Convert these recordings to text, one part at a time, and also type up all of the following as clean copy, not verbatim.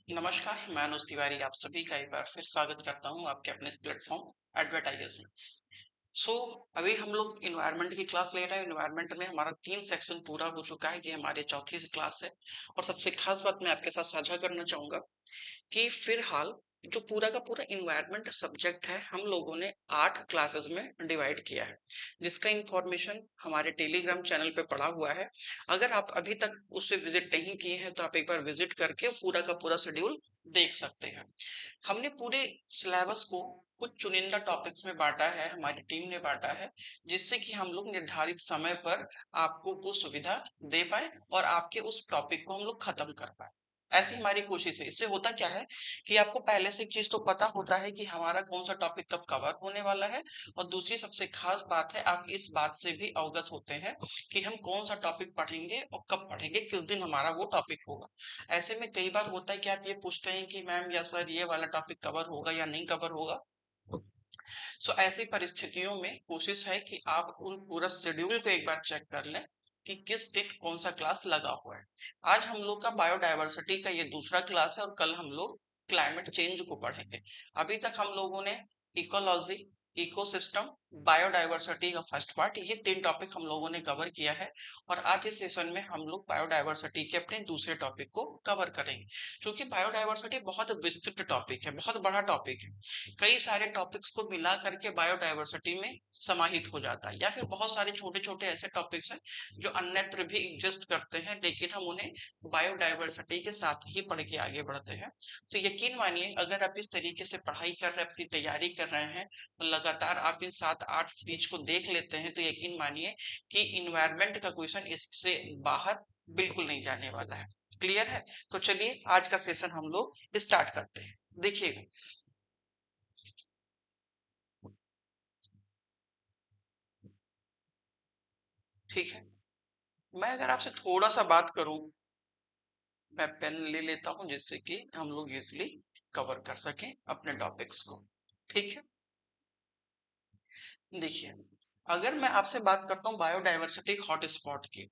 नमस्कार, मैं अनुज तिवारी आप सभी का एक बार फिर स्वागत करता हूं आपके अपने प्लेटफॉर्म एडवर्टाइजर्स में। सो अभी हम लोग इन्वायरमेंट की क्लास ले रहे हैं। इन्वायरमेंट में हमारा 3 सेक्शन पूरा हो चुका है। ये हमारी चौथी क्लास है और सबसे खास बात मैं आपके साथ साझा करना चाहूंगा कि फिलहाल जो पूरा का पूरा इन्वायरमेंट सब्जेक्ट है हम लोगों ने 8 क्लासेस में डिवाइड किया है, जिसका इंफॉर्मेशन हमारे टेलीग्राम चैनल पे पड़ा हुआ है। अगर आप अभी तक उससे विजिट नहीं किए हैं तो आप एक बार विजिट करके पूरा का पूरा शेड्यूल देख सकते हैं। हमने पूरे सिलेबस को कुछ चुनिंदा टॉपिक्स में बांटा है, हमारी टीम ने बांटा है, जिससे कि हम लोग निर्धारित समय पर आपको वो सुविधा दे पाए और आपके उस टॉपिक को हम लोग खत्म कर पाए। ऐसी हमारी कोशिश है। इससे होता क्या है कि आपको पहले से एक चीज तो पता होता है कि हमारा कौन सा टॉपिक कब कवर होने वाला है, और दूसरी सबसे खास बात है आप इस बात से भी अवगत होते हैं कि हम कौन सा टॉपिक पढ़ेंगे और कब पढ़ेंगे, किस दिन हमारा वो टॉपिक होगा। ऐसे में कई बार होता है कि आप ये पूछते हैं कि मैम या सर ये वाला टॉपिक कवर होगा या नहीं कवर होगा। सो ऐसी परिस्थितियों में कोशिश है कि आप उन पूरा शेड्यूल को एक बार चेक कर लें कि किस दिन कौन सा क्लास लगा हुआ है। आज हम लोग का बायोडायवर्सिटी का ये दूसरा क्लास है और कल हम लोग क्लाइमेट चेंज को पढ़ेंगे। अभी तक हम लोगों ने इकोलॉजी, इकोसिस्टम, बायोडायवर्सिटी का फर्स्ट पार्ट, ये 3 टॉपिक हम लोगों ने कवर किया है। और आज इस सेशन में हम लोग बायोडायवर्सिटी के अपने दूसरे टॉपिक को कवर करेंगे। क्योंकि बायोडायवर्सिटी बहुत विस्तृत टॉपिक है, बहुत बड़ा टॉपिक है। कई सारे टॉपिक्स को मिला करके बायोडायवर्सिटी में समाहित हो जाता है, या फिर बहुत सारे छोटे छोटे ऐसे टॉपिक्स हैं जो अन्यत्र भी एग्जिस्ट करते हैं, लेकिन हम उन्हें बायोडायवर्सिटी के साथ ही पढ़ के आगे बढ़ते हैं। तो यकीन मानिए अगर आप इस तरीके से पढ़ाई कर रहे हैं, अपनी तैयारी कर रहे हैं, लगातार आप इन 7-8 सीरीज को देख लेते हैं, तो यकीन मानिए कि इन्वायरमेंट का क्वेश्चन इससे बाहर बिल्कुल नहीं जाने वाला है। क्लियर है? तो चलिए आज का सेशन हम लोग स्टार्ट करते हैं। देखिएगा, ठीक है। मैं अगर आपसे थोड़ा सा बात करूं, मैं पेन ले लेता हूं जिससे कि हम लोग इजिली कवर कर सकें अपने टॉपिक्स को। ठीक है, देखिए, अगर मैं आपसे बात करता हूँ बायोडायवर्सिटी हॉटस्पॉट की,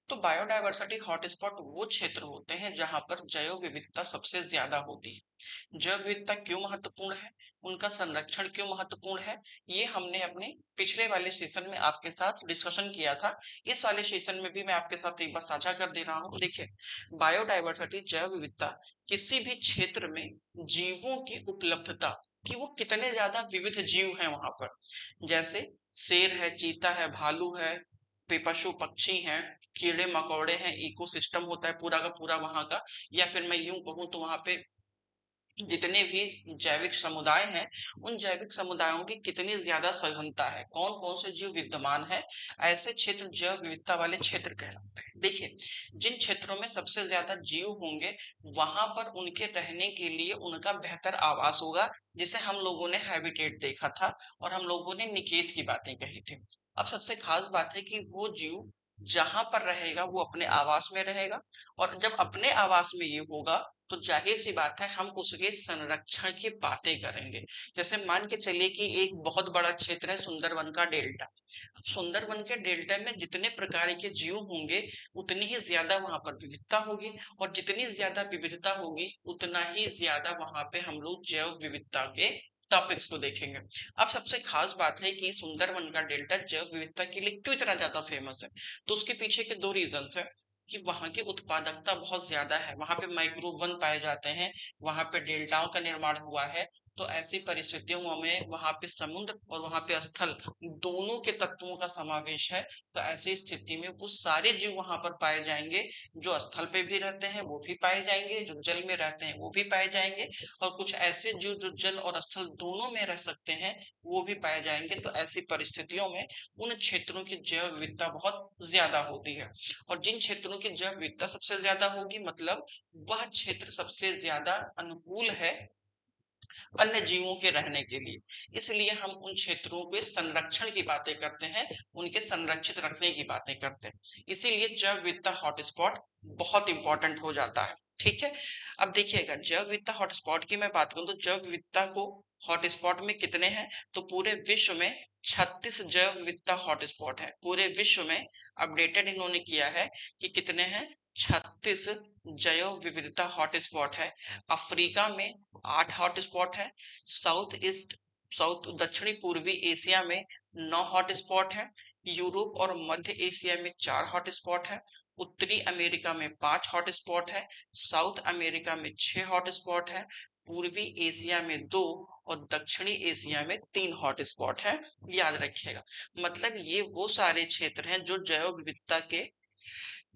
तो बायोडायवर्सिटी हॉटस्पॉट वो क्षेत्र होते हैं जहां पर जैव विविधता सबसे ज्यादा होती है। जैव विविधता क्यों महत्वपूर्ण है, उनका संरक्षण क्यों महत्वपूर्ण है, ये हमने अपने पिछले वाले सेशन में आपके साथ डिस्कशन किया था। इस वाले सेशन में भी मैं आपके साथ एक बार साझा कर दे रहा हूँ। देखिए, बायोडायवर्सिटी जैव विविधता किसी भी क्षेत्र में जीवों की उपलब्धता, कि वो कितने ज्यादा विविध जीव हैं वहां पर, जैसे शेर है, चीता है, भालू है, पशु पक्षी हैं, कीड़े मकोड़े हैं, इकोसिस्टम होता है पूरा का पूरा वहां का। या फिर मैं यूं कहूं तो वहां पे जितने भी जैविक समुदाय हैं, उन जैविक समुदायों की कितनी ज्यादा सघनता है, कौन कौन से जीव विद्यमान है, ऐसे क्षेत्र जैव विविधता वाले क्षेत्र कहलाते हैं। देखिए, जिन क्षेत्रों में सबसे ज्यादा जीव होंगे वहां पर उनके रहने के लिए उनका बेहतर आवास होगा, जिसे हम लोगों ने हैबिटेट देखा था और हम लोगों ने निकेत की बातें कही थी। अब सबसे खास बात है कि वो जीव जहां पर रहेगा वो अपने आवास में रहेगा, और जब अपने आवास में ये होगा तो जाहिर सी बात है हम उसके संरक्षण की बातें करेंगे। जैसे मान के चलिए कि एक बहुत बड़ा क्षेत्र है सुंदरवन का डेल्टा। सुंदरवन के डेल्टा में जितने प्रकार के जीव होंगे उतनी ही ज्यादा वहां पर विविधता होगी, और जितनी ज्यादा विविधता होगी उतना ही ज्यादा वहां पे हम लोग जैव विविधता के टॉपिक्स को देखेंगे। अब सबसे खास बात है कि सुंदरवन का डेल्टा जैव विविधता के लिए क्यों इतना ज्यादा फेमस है, तो उसके पीछे के 2 रीजन है। कि वहां की उत्पादकता बहुत ज्यादा है, वहां पे माइक्रो वन पाए जाते हैं, वहां पे डेल्टाओं का निर्माण हुआ है। तो ऐसी परिस्थितियों में वहां पे समुद्र और वहां पे स्थल दोनों के तत्वों का समावेश है। तो ऐसी स्थिति में वो सारे जीव वहां पर पाए जाएंगे, जो स्थल पे भी रहते हैं वो भी पाए जाएंगे, जो जल में रहते हैं वो भी पाए जाएंगे, और कुछ ऐसे जीव जो जल और स्थल दोनों में रह सकते हैं वो भी पाए जाएंगे। तो ऐसी परिस्थितियों में उन क्षेत्रों की जैव विविधता बहुत ज्यादा होती है। और जिन क्षेत्रों की जैव विविधता सबसे ज्यादा होगी मतलब वह क्षेत्र सबसे ज्यादा अनुकूल है अन्य जीवों के रहने के लिए। इसलिए हम उन क्षेत्रों के संरक्षण की बातें करते हैं, उनके संरक्षित रखने की बातें करते हैं। इसीलिए जैव विविधता हॉटस्पॉट बहुत इंपॉर्टेंट हो जाता है। ठीक है, अब देखिएगा जैव विविधता हॉटस्पॉट की मैं बात करूं तो जैव विविधता को हॉटस्पॉट में कितने हैं, तो पूरे विश्व में 36 जैव विविधता हॉटस्पॉट है। पूरे विश्व में अपडेटेड इन्होंने किया है कि कितने हैं, 36 जैव विविधता हॉटस्पॉट है। अफ्रीका में 8 हॉटस्पॉट है। साउथ दक्षिणी पूर्वी एशिया में 9 हॉटस्पॉट है। यूरोप और मध्य एशिया में 4 हॉटस्पॉट है। उत्तरी अमेरिका में 5 हॉटस्पॉट है। साउथ अमेरिका में 6 हॉटस्पॉट है। पूर्वी एशिया में 2 और दक्षिणी एशिया में 3 हॉटस्पॉट है। याद रखिएगा, मतलब ये वो सारे क्षेत्र हैं जो जैव विविधता के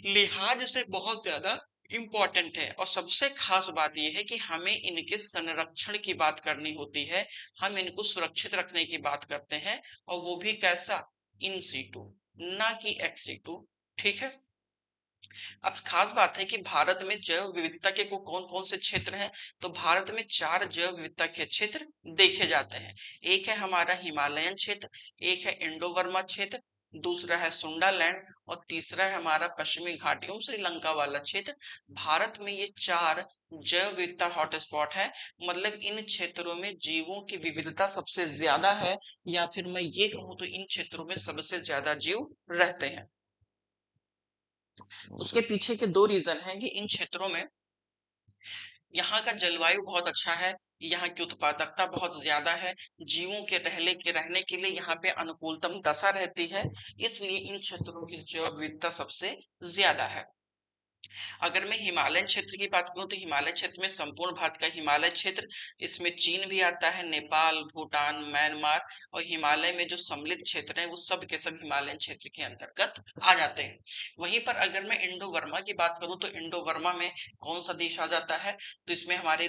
लिहाज से बहुत ज्यादा इम्पोर्टेंट है। और सबसे खास बात यह है कि हमें इनके संरक्षण की बात करनी होती है, हम इनको सुरक्षित रखने की बात करते हैं, और वो भी कैसा, इन सीटू, ना कि एक्स सीटू। ठीक है। अब खास बात है कि भारत में जैव विविधता के को कौन कौन से क्षेत्र हैं। तो भारत में 4 जैव विविधता के क्षेत्र देखे जाते हैं। एक है हमारा हिमालयन क्षेत्र, एक है इंडो बर्मा क्षेत्र, दूसरा है सुंडालैंड, और तीसरा है हमारा पश्चिमी घाटियों श्रीलंका वाला क्षेत्र। भारत में ये 4 जैव विविधता हॉटस्पॉट है। मतलब इन क्षेत्रों में जीवों की विविधता सबसे ज्यादा है, या फिर मैं ये कहूँ तो इन क्षेत्रों में सबसे ज्यादा जीव रहते हैं। उसके पीछे के 2 रीजन हैं कि इन क्षेत्रों में यहाँ का जलवायु बहुत अच्छा है, यहाँ की उत्पादकता बहुत ज्यादा है, जीवों के रहने के लिए यहाँ पे अनुकूलतम दशा रहती है, इसलिए इन क्षेत्रों की जैव विविधता सबसे ज्यादा है। अगर मैं हिमालयन क्षेत्र की बात करूं तो हिमालय क्षेत्र में संपूर्ण भारत का हिमालय क्षेत्र, इसमें चीन भी आता है, नेपाल, भूटान, म्यांमार, और हिमालय में जो सम्मिलित क्षेत्र है वो सब के सब हिमालयन क्षेत्र के अंतर्गत आ जाते हैं। वहीं पर अगर मैं इंडो वर्मा की बात करूं तो इंडो वर्मा में कौन सा देश आ जाता है, तो इसमें हमारे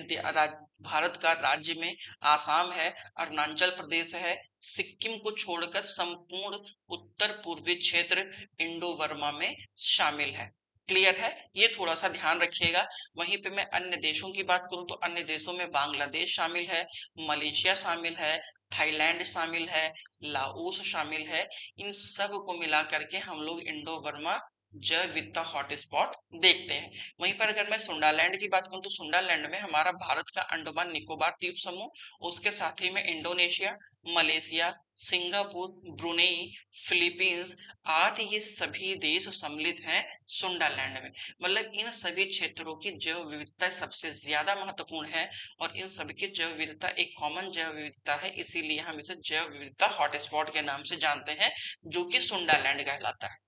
भारत का राज्य में आसाम है, अरुणाचल प्रदेश है, सिक्किम को छोड़कर संपूर्ण उत्तर पूर्वी क्षेत्र इंडो वर्मा में शामिल है। क्लियर है, ये थोड़ा सा ध्यान रखिएगा। वहीं पे मैं अन्य देशों की बात करूं तो अन्य देशों में बांग्लादेश शामिल है, मलेशिया शामिल है, थाईलैंड शामिल है, लाओस शामिल है। इन सब को मिला करके हम लोग इंडो बर्मा जैव विविधता हॉटस्पॉट देखते हैं। वहीं पर अगर मैं सुंडालैंड की बात करूं तो सुंडालैंड में हमारा भारत का अंडमान निकोबार द्वीप समूह, उसके साथ ही में Indonesia, Malaysia, Singapore, Brunei, Philippines आदि ये सभी देश सम्मिलित हैं सुंडालैंड में। मतलब इन सभी क्षेत्रों की जैव विविधता सबसे ज्यादा महत्वपूर्ण है, और इन सभी की जैव विविधता एक कॉमन जैव विविधता है, इसीलिए हम इसे जैव विविधता हॉटस्पॉट के नाम से जानते हैं, जो कि सुंडालैंड कहलाता है।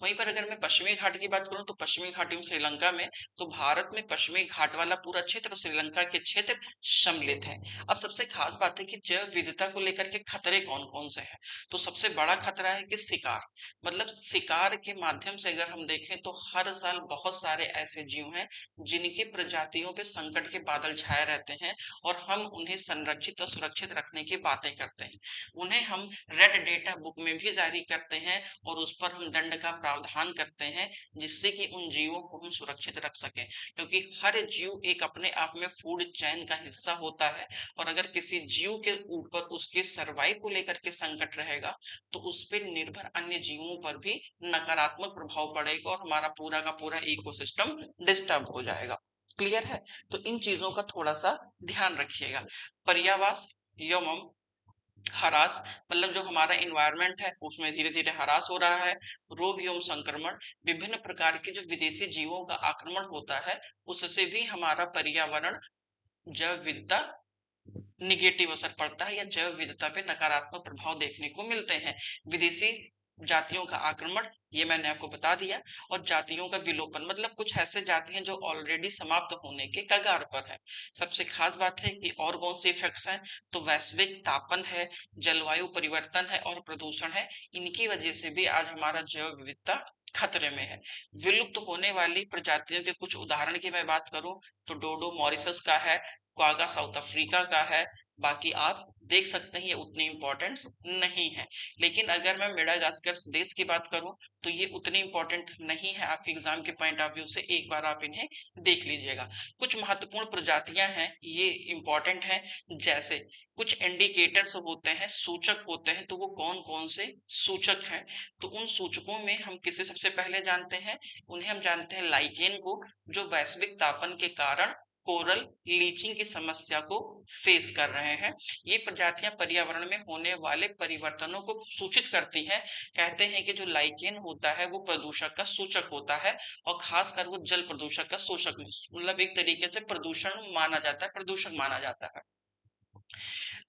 वहीं पर अगर मैं पश्चिमी घाट की बात करूं तो पश्चिमी घाटी में श्रीलंका में, तो भारत में पश्चिमी घाट वाला पूरा क्षेत्र श्रीलंका के क्षेत्र सम्मिलित है। अब सबसे खास बात है कि जैव विविधता को लेकर के खतरे कौन कौन से हैं। तो सबसे बड़ा खतरा है कि शिकार, मतलब शिकार के माध्यम से अगर हम देखें तो हर साल बहुत सारे ऐसे जीव हैं जिनकी प्रजातियों पे संकट के बादल छाए रहते हैं, और हम उन्हें संरक्षित और सुरक्षित रखने की बातें करते हैं। उन्हें हम रेड डेटा बुक में भी जारी करते हैं, और उस पर हम दंड का प्रावधान करते हैं, जिससे कि उन जीवों को हम सुरक्षित रख सकें। क्योंकि हर जीव एक अपने आप में फूड चेन का हिस्सा होता है, और अगर किसी जीव के ऊपर उसके सरवाइव को लेकर के संकट रहेगा तो उस पर निर्भर अन्य जीवों पर भी नकारात्मक प्रभाव पड़ेगा, और हमारा पूरा का पूरा इकोसिस्टम डिस्टर्ब हो जाएगा। क्लियर है, तो इन चीजों का थोड़ा सा ध्यान रखिएगा। पर्यावास एवं हरास, मतलब जो हमारा इन्वायरमेंट है उसमें धीरे धीरे हरास हो रहा है। रोग एवं संक्रमण, विभिन्न प्रकार के जो विदेशी जीवों का आक्रमण होता है उससे भी हमारा पर्यावरण जैव विविधता निगेटिव असर पड़ता है, या जैव विविधता पे नकारात्मक प्रभाव देखने को मिलते हैं। विदेशी जातियों का आक्रमण, ये मैंने आपको बता दिया। और जातियों का विलोपन, मतलब कुछ ऐसे जाति हैं जो ऑलरेडी समाप्त होने के कगार पर है। सबसे खास बात है कि और कौन से इफेक्ट्स हैं, तो वैश्विक तापन है, जलवायु परिवर्तन है, और प्रदूषण है। इनकी वजह से भी आज हमारा जैव विविधता खतरे में है। विलुप्त होने वाली प्रजातियों के कुछ उदाहरण की मैं बात करूं तो डोडो मॉरिशस का है, क्वागा साउथ अफ्रीका का है। बाकी आप देख सकते हैं ये उतनी इंपॉर्टेंट नहीं है। लेकिन अगर मैं मेडागास्कर देश की बात करूं तो ये उतनी इंपॉर्टेंट नहीं है, आपके एग्जाम के पॉइंट ऑफ व्यू से एक बार आप इन्हें देख लीजिएगा। कुछ महत्वपूर्ण प्रजातियां हैं, ये इंपॉर्टेंट हैं। जैसे कुछ इंडिकेटर्स होते हैं, सूचक होते हैं, तो वो कौन कौन से सूचक हैं, तो उन सूचकों में हम किसे सबसे पहले जानते हैं, उन्हें हम जानते हैं लाइकेन को, जो वैश्विक तापन के कारण कोरल लीचिंग की समस्या को फेस कर रहे हैं। ये प्रजातियां पर्यावरण में होने वाले परिवर्तनों को सूचित करती हैं। कहते हैं कि जो लाइकेन होता है वो प्रदूषक का सूचक होता है, और खासकर वो जल प्रदूषक का सूचक, मतलब एक तरीके से प्रदूषण माना जाता है, प्रदूषक माना जाता है।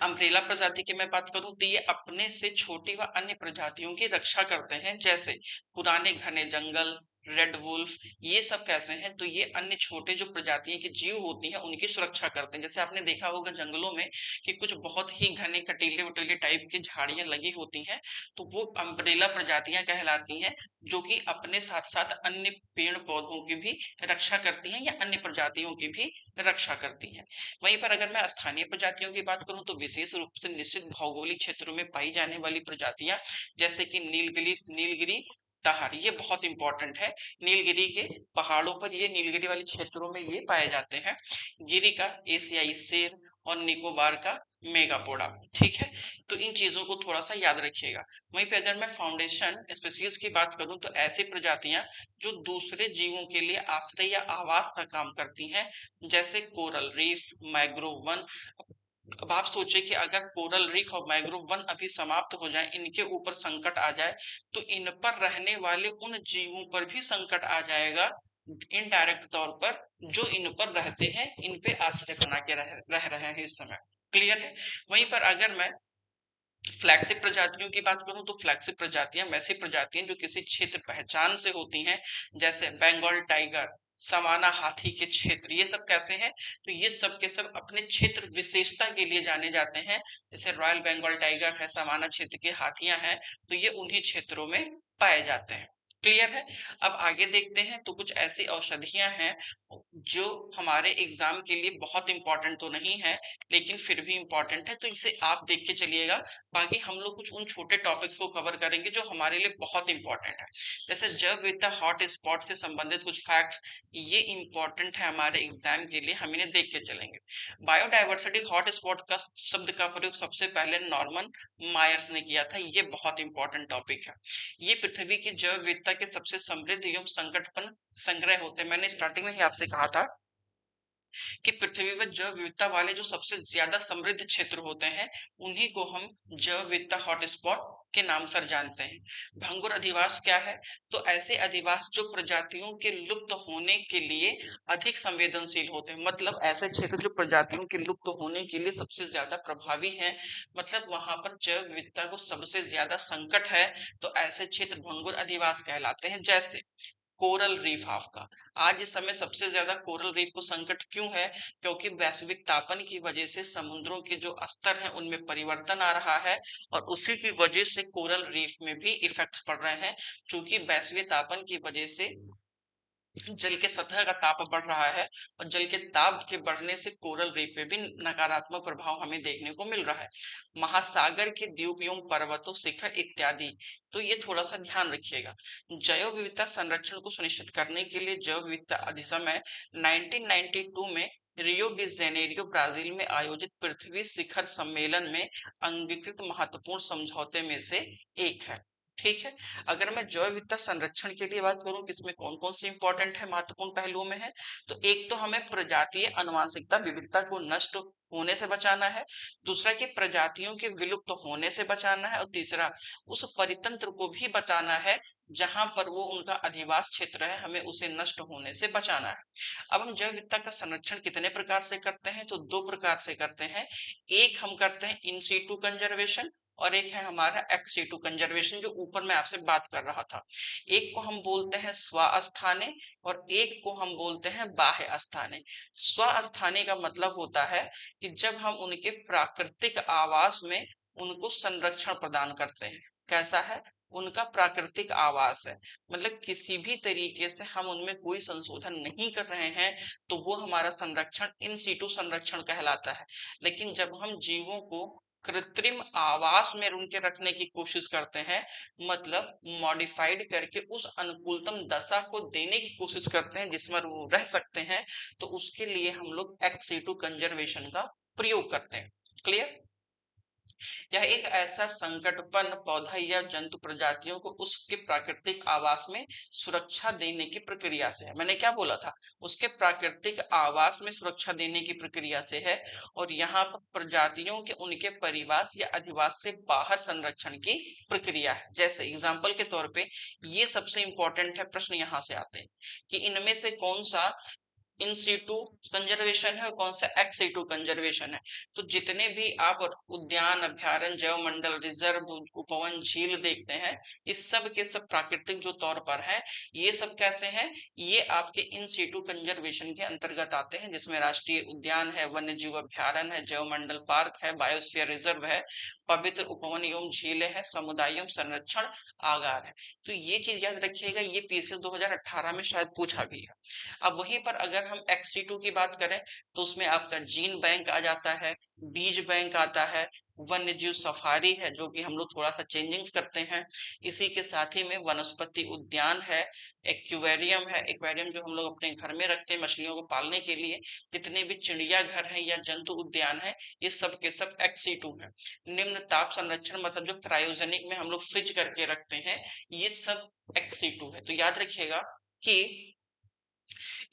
अम्ब्रेला प्रजाति की मैं बात करूं तो ये अपने से छोटी व अन्य प्रजातियों की रक्षा करते हैं, जैसे पुराने घने जंगल, रेड वुल्फ, ये सब कैसे हैं, तो ये अन्य छोटे जो प्रजातियों की जीव होती हैं उनकी सुरक्षा करते हैं। जैसे आपने देखा होगा जंगलों में कि कुछ बहुत ही घने कटीले वटीले टाइप की झाड़ियां लगी होती हैं, तो वो अम्ब्रेला प्रजातियां कहलाती हैं, जो कि अपने साथ साथ अन्य पेड़ पौधों की भी रक्षा करती हैं या अन्य प्रजातियों की भी रक्षा करती हैं। वहीं पर अगर मैं स्थानीय प्रजातियों की बात करूं तो विशेष रूप से निश्चित भौगोलिक क्षेत्रों में पाई जाने वाली प्रजातियां, जैसे कि नीलगिरी तहार, ये बहुत इंपॉर्टेंट है। नीलगिरी के पहाड़ों पर, ये नीलगिरी वाले क्षेत्रों में ये पाए जाते हैं। गिरी का एशियाई शेर और निकोबार का मेगापोडा। ठीक है, तो इन चीजों को थोड़ा सा याद रखिएगा। वहीं पे अगर मैं फाउंडेशन स्पीसीज की बात करूं तो ऐसी प्रजातियां जो दूसरे जीवों के लिए आश्रय या आवास का काम करती हैं, जैसे कोरल रीफ, मैंग्रोव वन। अब आप सोचिए कि अगर कोरल रीफ और मैंग्रोव वन अभी समाप्त हो जाए, इनके ऊपर संकट आ जाए, तो इन पर रहने वाले उन जीवों पर भी संकट आ जाएगा, इनडायरेक्ट तौर पर, जो इन पर रहते हैं, इन पे आश्रय बना के रह रहे हैं इस समय। क्लियर है। वहीं पर अगर मैं फ्लैगशिप प्रजातियों की बात करूं तो फ्लैगशिप प्रजातियां वैसी प्रजातियां जो किसी क्षेत्र पहचान से होती हैं, जैसे बंगाल टाइगर, सवाना हाथी के क्षेत्र, ये सब कैसे हैं, तो ये सब के सब अपने क्षेत्र विशेषता के लिए जाने जाते हैं। जैसे रॉयल बंगाल टाइगर है, सवाना क्षेत्र के हाथियां हैं, तो ये उन्हीं क्षेत्रों में पाए जाते हैं। क्लियर है। अब आगे देखते हैं, तो कुछ ऐसी औषधियां हैं जो हमारे एग्जाम के लिए बहुत इंपॉर्टेंट तो नहीं है, लेकिन फिर भी इंपॉर्टेंट है, तो इसे आप देख के चलिएगा। बाकी हम लोग कुछ उन छोटे टॉपिक्स को कवर करेंगे जो हमारे लिए बहुत इंपॉर्टेंट है। जैसे जैव विविधता हॉट स्पॉट से संबंधित कुछ फैक्ट्स, ये इंपॉर्टेंट है हमारे एग्जाम के लिए, हम इन्हें देख के चलेंगे। बायोडायवर्सिटी हॉट स्पॉट का शब्द का प्रयोग सबसे पहले नॉर्मन मायर्स ने किया था। ये बहुत इंपॉर्टेंट टॉपिक है। ये पृथ्वी की जैव विविधता के सबसे समृद्ध एवं संकटपन संग्रह होते हैं। मैंने स्टार्टिंग में ही आपसे कहा था कि पृथ्वी पर जैव विविधता वाले जो सबसे ज्यादा समृद्ध क्षेत्र होते हैं, उन्हीं को हम जैव विविधता हॉटस्पॉट के नाम से जानते हैं। भंगुर अधिवास क्या है, तो ऐसे अधिवास जो प्रजातियों के लुप्त होने के लिए अधिक संवेदनशील होते हैं, मतलब ऐसे क्षेत्र जो प्रजातियों के लुप्त होने के लिए सबसे ज्यादा प्रभावी हैं, मतलब वहां पर जैव विविधता को सबसे ज्यादा संकट है, तो ऐसे क्षेत्र भंगुर अधिवास कहलाते हैं। जैसे कोरल रीफ आपका, आज इस समय सबसे ज्यादा कोरल रीफ को संकट क्यों है, क्योंकि वैश्विक तापन की वजह से समुद्रों के जो स्तर है उनमें परिवर्तन आ रहा है, और उसी की वजह से कोरल रीफ में भी इफेक्ट्स पड़ रहे हैं। क्योंकि वैश्विक तापन की वजह से जल के सतह का ताप बढ़ रहा है, और जल के ताप के बढ़ने से कोरल रीफ पे भी नकारात्मक प्रभाव हमें देखने को मिल रहा है। महासागर के द्वीप एवं पर्वतों, शिखर इत्यादि, तो ये थोड़ा सा ध्यान रखिएगा। जैव विविधता संरक्षण को सुनिश्चित करने के लिए जैव विविधता अधिसमय 1992 में रियो डी जेनेरियो ब्राजील में आयोजित पृथ्वी शिखर सम्मेलन में अंगीकृत महत्वपूर्ण समझौते में से एक है। ठीक है। अगर मैं जैव विविधता संरक्षण के लिए बात करूं कि इसमें कौन कौन सी इंपॉर्टेंट है, महत्वपूर्ण पहलुओं में है, तो एक तो हमें प्रजातीय अनुवांशिकता विविधता को नष्ट होने से बचाना है, दूसरा कि प्रजातियों के विलुप्त होने से बचाना है, और तीसरा उस परितंत्र को भी बचाना है जहां पर वो उनका अधिवास क्षेत्र है, हमें उसे नष्ट होने से बचाना है। अब हम जैव विविधता का संरक्षण कितने प्रकार से करते हैं, तो दो प्रकार से करते हैं। एक हम करते हैं इन सीटू कंजर्वेशन, और एक है हमारा एक्स सीटू कंजर्वेशन, जो ऊपर मैं आपसे बात कर रहा था। एक को हम बोलते हैं स्वास्थाने, और एक को हम बोलते हैं बाह्य स्थाने। स्वास्थाने का मतलब होता है कि जब हम उनके प्राकृतिक आवास में उनको संरक्षण प्रदान करते हैं। कैसा है, उनका प्राकृतिक आवास है, मतलब किसी भी तरीके से हम उनमें कोई संशोधन नहीं कर रहे हैं, तो वो हमारा संरक्षण इन सीटू संरक्षण कहलाता है। लेकिन जब हम जीवों को कृत्रिम आवास में उनके रखने की कोशिश करते हैं, मतलब मॉडिफाइड करके उस अनुकूलतम दशा को देने की कोशिश करते हैं जिसमें वो रह सकते हैं, तो उसके लिए हम लोग एक्स सीटू कंजर्वेशन का प्रयोग करते हैं। क्लियर। यह एक ऐसा संकटपन्न पौधा या जंतु प्रजातियों को उसके प्राकृतिक आवास में सुरक्षा देने की प्रक्रिया से है। मैंने क्या बोला था, उसके प्राकृतिक आवास में सुरक्षा देने की प्रक्रिया से है। और यहाँ पर प्रजातियों के उनके परिवास या अधिवास से बाहर संरक्षण की प्रक्रिया है। जैसे एग्जाम्पल के तौर पे ये सबसे इंपॉर्टेंट है, प्रश्न यहाँ से आते हैं कि इनमें से कौन सा इन सीटू कंजर्वेशन है और कौन सा एक्स सीटू कंजर्वेशन है। तो जितने भी आप उद्यान, अभ्यारण्य, जैव मंडल, रिजर्व, उपवन, झील देखते हैं, इस सब के सब प्राकृतिक जो तौर पर है, ये सब कैसे हैं, ये आपके इन सीटू कंजर्वेशन के अंतर्गत आते हैं, जिसमें राष्ट्रीय उद्यान है, वन्य जीव अभ्यारण्य है, जैव मंडल पार्क है, बायोस्फीयर रिजर्व है, पवित्र उपवन एवं झीलें हैं, समुदाय एवं संरक्षण आगार है। तो ये चीज याद रखिएगा, ये पीसीएस 2018 में शायद पूछा भी है। अब वहीं पर अगर हम XC2 की बात करें तो उसमें आपका जीन बैंक आ जाता है, बीज बैंक आता है, वन्य जीव सफारी है जो कि हम लोग थोड़ा सा चेंजिंग करते हैं, इसी के साथ ही में वनस्पति उद्यान है, एक्वेरियम है, एक्वेरियम जो हम लोग अपने घर में रखते हैं मछलियों को पालने के लिए, जितने भी चिड़ियाघर हैं या जंतु उद्यान है, ये सब के सब XC2 है। निम्न ताप संरक्षण मतलब जो क्रायोजेनिक में हम लोग फ्रिज करके रखते हैं, ये सब XC2 है। तो याद रखिएगा कि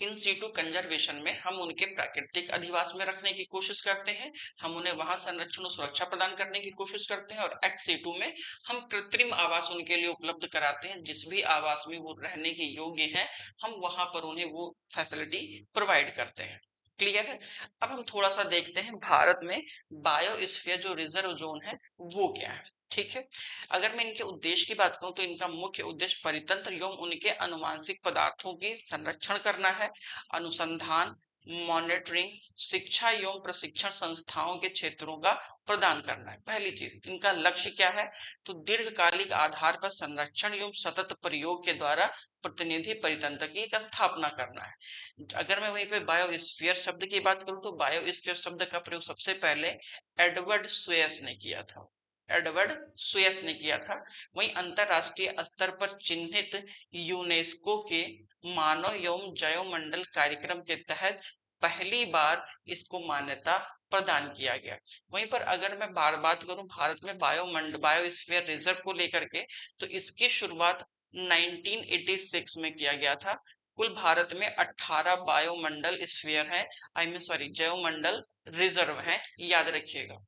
इन सीटू कंजर्वेशन में हम उनके प्राकृतिक अधिवास में रखने की कोशिश करते हैं, हम उन्हें वहां संरक्षण और सुरक्षा प्रदान करने की कोशिश करते हैं, और एक्स सीटू में हम कृत्रिम आवास उनके लिए उपलब्ध कराते हैं, जिस भी आवास में वो रहने के योग्य हैं, हम वहां पर उन्हें वो फैसिलिटी प्रोवाइड करते हैं। क्लियर है। अब हम थोड़ा सा देखते हैं भारत में बायोस्फीयर जो रिजर्व जोन है वो क्या है। ठीक है, अगर मैं इनके उद्देश्य की बात करूं तो इनका मुख्य उद्देश्य परितंत्र एवं उनके अनुवांशिक पदार्थों की संरक्षण करना है, अनुसंधान, मॉनिटरिंग, शिक्षा एवं प्रशिक्षण संस्थाओं के क्षेत्रों का प्रदान करना है। पहली चीज, इनका लक्ष्य क्या है, तो दीर्घकालिक आधार पर संरक्षण एवं सतत प्रयोग के द्वारा प्रतिनिधि परितंत्र की एक स्थापना करना है। अगर मैं वहीं पे बायोस्फीयर शब्द की बात करूं तो बायोस्फीयर शब्द का प्रयोग सबसे पहले एडवर्ड स्वेस ने किया था, एडवर्ड सुयस ने किया था। वहीं अंतरराष्ट्रीय स्तर पर चिन्हित यूनेस्को के मानव एवं जैव मंडल कार्यक्रम के तहत पहली बार इसको मान्यता प्रदान किया गया। वहीं पर अगर मैं बात करूं भारत में बायोस्फीयर रिजर्व को लेकर के, तो इसकी शुरुआत 1986 में किया गया था। कुल भारत में 18 बायोमंडल स्फीयर है, आई मीन सॉरी जैव मंडल रिजर्व है, याद रखिएगा।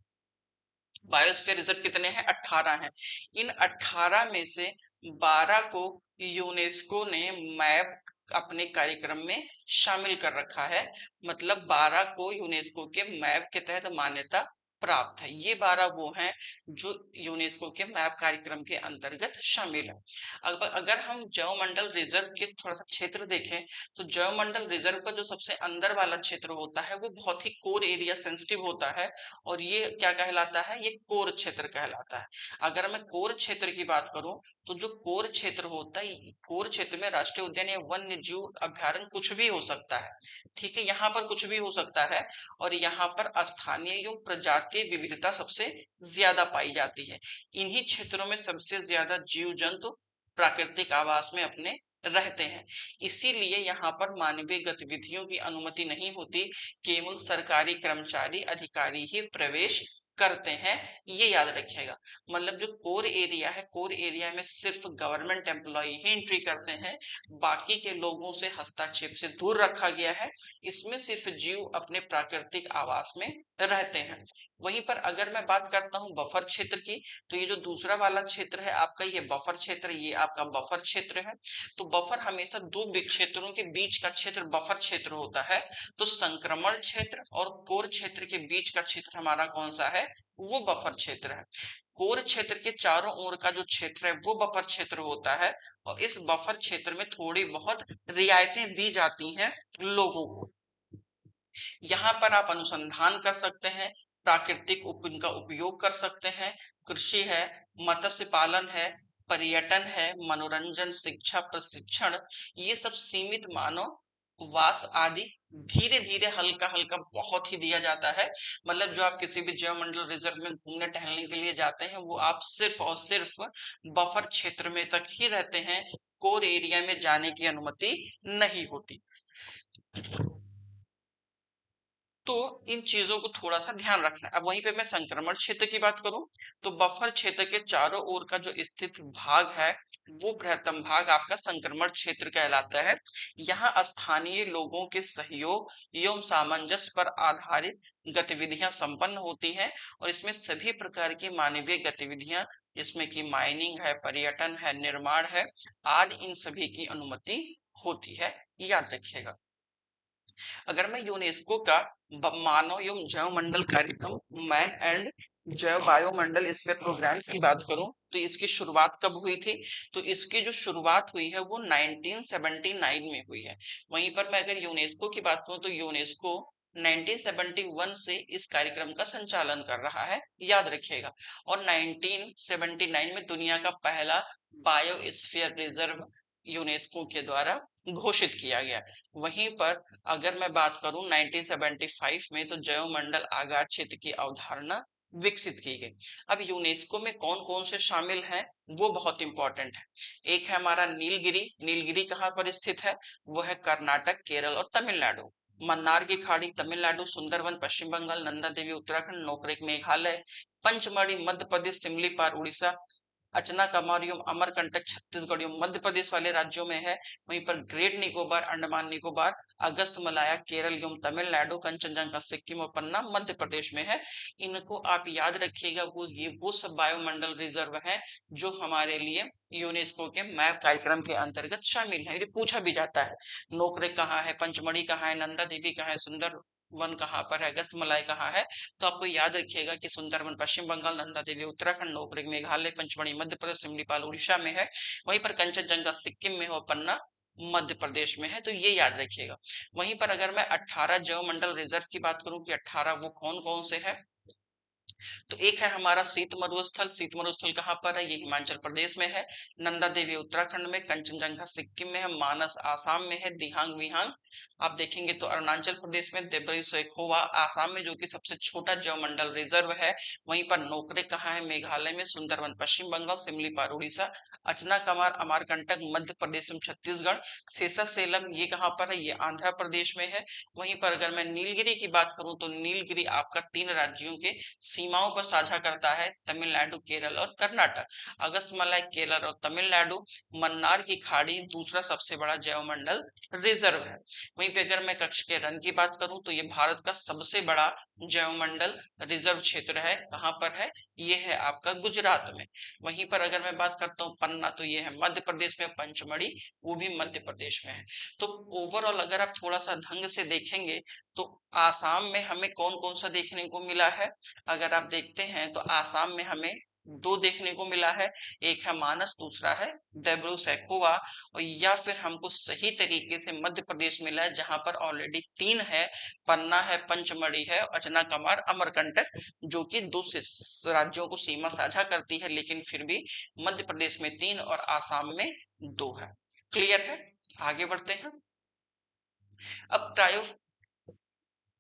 बायोस्फीयर रिजर्व कितने हैं, 18 हैं। इन 18 में से 12 को यूनेस्को ने मैप अपने कार्यक्रम में शामिल कर रखा है, मतलब 12 को यूनेस्को के मैप के तहत मान्यता प्राप्त है। ये 12 वो हैं जो यूनेस्को के मैप कार्यक्रम के अंतर्गत शामिल है। अब अगर हम जैव मंडल रिजर्व के थोड़ा सा क्षेत्र देखें, तो जैव मंडल रिजर्व का जो सबसे अंदर वाला क्षेत्र होता है वो बहुत ही कोर एरिया सेंसिटिव होता है, और ये क्या कहलाता है, ये कोर क्षेत्र कहलाता है। अगर मैं कोर क्षेत्र की बात करूं तो जो कोर क्षेत्र होता है, कोर क्षेत्र में राष्ट्रीय उद्यान या वन्य जीव अभ्यारण्य कुछ भी हो सकता है। ठीक है, यहाँ पर कुछ भी हो सकता है, और यहाँ पर स्थानीय एवं प्रजातीय विविधता सबसे ज्यादा पाई जाती है। इन्हीं क्षेत्रों में सबसे ज्यादा जीव जंतु प्राकृतिक आवास में अपने रहते हैं। इसीलिए यहाँ पर मानवीय गतिविधियों की अनुमति नहीं होती, केवल सरकारी कर्मचारी अधिकारी ही प्रवेश करते हैं, ये याद रखिएगा। मतलब जो कोर एरिया है, कोर एरिया में सिर्फ गवर्नमेंट एम्प्लॉय ही एंट्री करते हैं, बाकी के लोगों से हस्तक्षेप से दूर रखा गया है। इसमें सिर्फ जीव अपने प्राकृतिक आवास में रहते हैं। वहीं पर अगर मैं बात करता हूं बफर क्षेत्र की, तो ये जो दूसरा वाला क्षेत्र है आपका, ये बफर क्षेत्र, ये आपका बफर क्षेत्र है। तो बफर हमेशा दो क्षेत्रों के बीच का क्षेत्र बफर क्षेत्र होता है। तो संक्रमण क्षेत्र और कोर क्षेत्र के बीच का क्षेत्र हमारा कौन सा है, वो बफर क्षेत्र है। कोर क्षेत्र के चारों ओर का जो क्षेत्र है वो बफर क्षेत्र होता है, और इस बफर क्षेत्र में थोड़ी बहुत रियायतें दी जाती हैं लोगों को। यहाँ पर आप अनुसंधान कर सकते हैं, प्राकृतिक इनका उपयोग कर सकते हैं, कृषि है, मत्स्य पालन है, पर्यटन है, मनोरंजन, शिक्षा, प्रशिक्षण, ये सब सीमित मानव वास आदि धीरे धीरे हल्का हल्का बहुत ही दिया जाता है। मतलब जो आप किसी भी जैव मंडल रिजर्व में घूमने टहलने के लिए जाते हैं, वो आप सिर्फ और सिर्फ बफर क्षेत्र में तक ही रहते हैं, कोर एरिया में जाने की अनुमति नहीं होती। तो इन चीजों को थोड़ा सा ध्यान रखना है। अब वहीं पे मैं संक्रमण क्षेत्र की बात करूं तो बफर क्षेत्र के चारों ओर का जो स्थित भाग है वो बृहत्तम भाग आपका संक्रमण क्षेत्र कहलाता है। यहाँ स्थानीय लोगों के सहयोग एवं सामंजस्य पर आधारित गतिविधियां संपन्न होती हैं और इसमें सभी प्रकार की मानवीय गतिविधियां जिसमें कि माइनिंग है, पर्यटन है, निर्माण है आदि इन सभी की अनुमति होती है, याद रखिएगा। अगर मैं यूनेस्को का मानव एवं जैव मंडल कार्यक्रम मैन एंड जैव बायोमंडल स्फीयर प्रोग्राम्स की बात करूं तो इसकी शुरुआत कब हुई थी? तो इसकी जो शुरुआत हुई है वो 1979 में हुई है। वहीं पर मैं अगर यूनेस्को की बात करूं तो यूनेस्को 1971 से इस कार्यक्रम का संचालन कर रहा है, याद रखिएगा। और 1979 में दुनिया का पहला बायोस्फीयर रिजर्व यूनेस्को के द्वारा घोषित किया गया। वहीं पर अगर मैं बात करूं 1975 में तो जैवमंडल आगार क्षेत्र की अवधारणा विकसित की गई। अब यूनेस्को में कौन कौन से शामिल हैं वो बहुत इंपॉर्टेंट है। एक है हमारा नीलगिरी। नीलगिरी कहाँ पर स्थित है? वो है कर्नाटक, केरल और तमिलनाडु। मन्नार की खाड़ी तमिलनाडु, सुंदरवन पश्चिम बंगाल, नंदा देवी उत्तराखंड, नोकरेक मेघालय, पंचमढ़ी मध्य प्रदेश, सिमलीपाल उड़ीसा, अचना कमारियम अमरकंटक छत्तीसगढ़ मध्य प्रदेश वाले राज्यों में है। वहीं पर ग्रेट निकोबार अंडमान निकोबार, अगस्त मलाया केरल एवं तमिलनाडु, कंचनजंगा सिक्किम और पन्ना मध्य प्रदेश में है। इनको आप याद रखिएगा, वो सब बायोमंडल रिजर्व है जो हमारे लिए यूनेस्को के मैप कार्यक्रम के अंतर्गत शामिल है। ये पूछा भी जाता है नोकरेक कहाँ है, पंचमढ़ी कहाँ है, नंदा देवी कहाँ है, सुंदर वन कहाँ पर है, अगस्त मलाई कहाँ है। तो आपको याद रखिएगा कि सुंदरवन पश्चिम बंगाल, नंदा देवी उत्तराखंड, नोकरेक मेघालय, पंचमढ़ी मध्य प्रदेश, सिमलीपाल उड़ीसा में है। वहीं पर कंचनजंगा सिक्किम में और पन्ना मध्य प्रदेश में है, तो ये याद रखिएगा। वहीं पर अगर मैं 18 जैव मंडल रिजर्व की बात करूं कि 18 वो कौन कौन से है तो एक है हमारा शीत मरुस्थल। शीत मरुस्थल कहाँ पर है? ये हिमाचल प्रदेश में है। नंदा देवी उत्तराखंड में, कंचनजंगा सिक्किम में है, मानस आसाम में है, दिहांग विहांग आप देखेंगे तो अरुणाचल प्रदेश में, देब्रई सैखोवा आसाम में जो कि सबसे छोटा जैव मंडल रिजर्व है। वहीं पर नोकरे कहाँ है? मेघालय में, सुंदरवन पश्चिम बंगाल, सिमलीपाल उड़ीसा, अचना कमार अमरकंटक मध्य प्रदेश में, छत्तीसगढ़, शेषासेलम ये कहाँ पर है? ये आंध्र प्रदेश में है। वहीं पर अगर मैं नीलगिरी की बात करूं तो नीलगिरी आपका 3 राज्यों के सीमाओं पर साझा करता है, तमिलनाडु, केरल और कर्नाटक। अगस्तमलाई केरल और तमिलनाडु। मन्नार की खाड़ी दूसरा सबसे बड़ा जैवमंडल रिजर्व है। वहीं पे अगर मैं कच्छ के रण की बात करूं तो ये भारत का सबसे बड़ा जैवमंडल रिजर्व क्षेत्र है। कहां पर है? ये है आपका गुजरात में। वहीं पर अगर मैं बात करता हूँ पन्ना तो ये है मध्य प्रदेश में, पंचमढ़ी वो भी मध्य प्रदेश में है। तो ओवरऑल अगर आप थोड़ा सा ढंग से देखेंगे तो आसाम में हमें कौन कौन सा देखने को मिला है? अगर आप देखते हैं तो आसाम में हमें 2 देखने को मिला है। एक है मानस, दूसरा है देब्रू सैखोवा। और या फिर हमको सही तरीके से मध्य प्रदेश मिला है जहां पर ऑलरेडी 3 है, पन्ना है, पंचमढ़ी है, अचना कमार अमरकंटक जो कि 2 राज्यों को सीमा साझा करती है, लेकिन फिर भी मध्य प्रदेश में 3 और आसाम में 2 है। क्लियर है? आगे बढ़ते हैं। अब क्रायो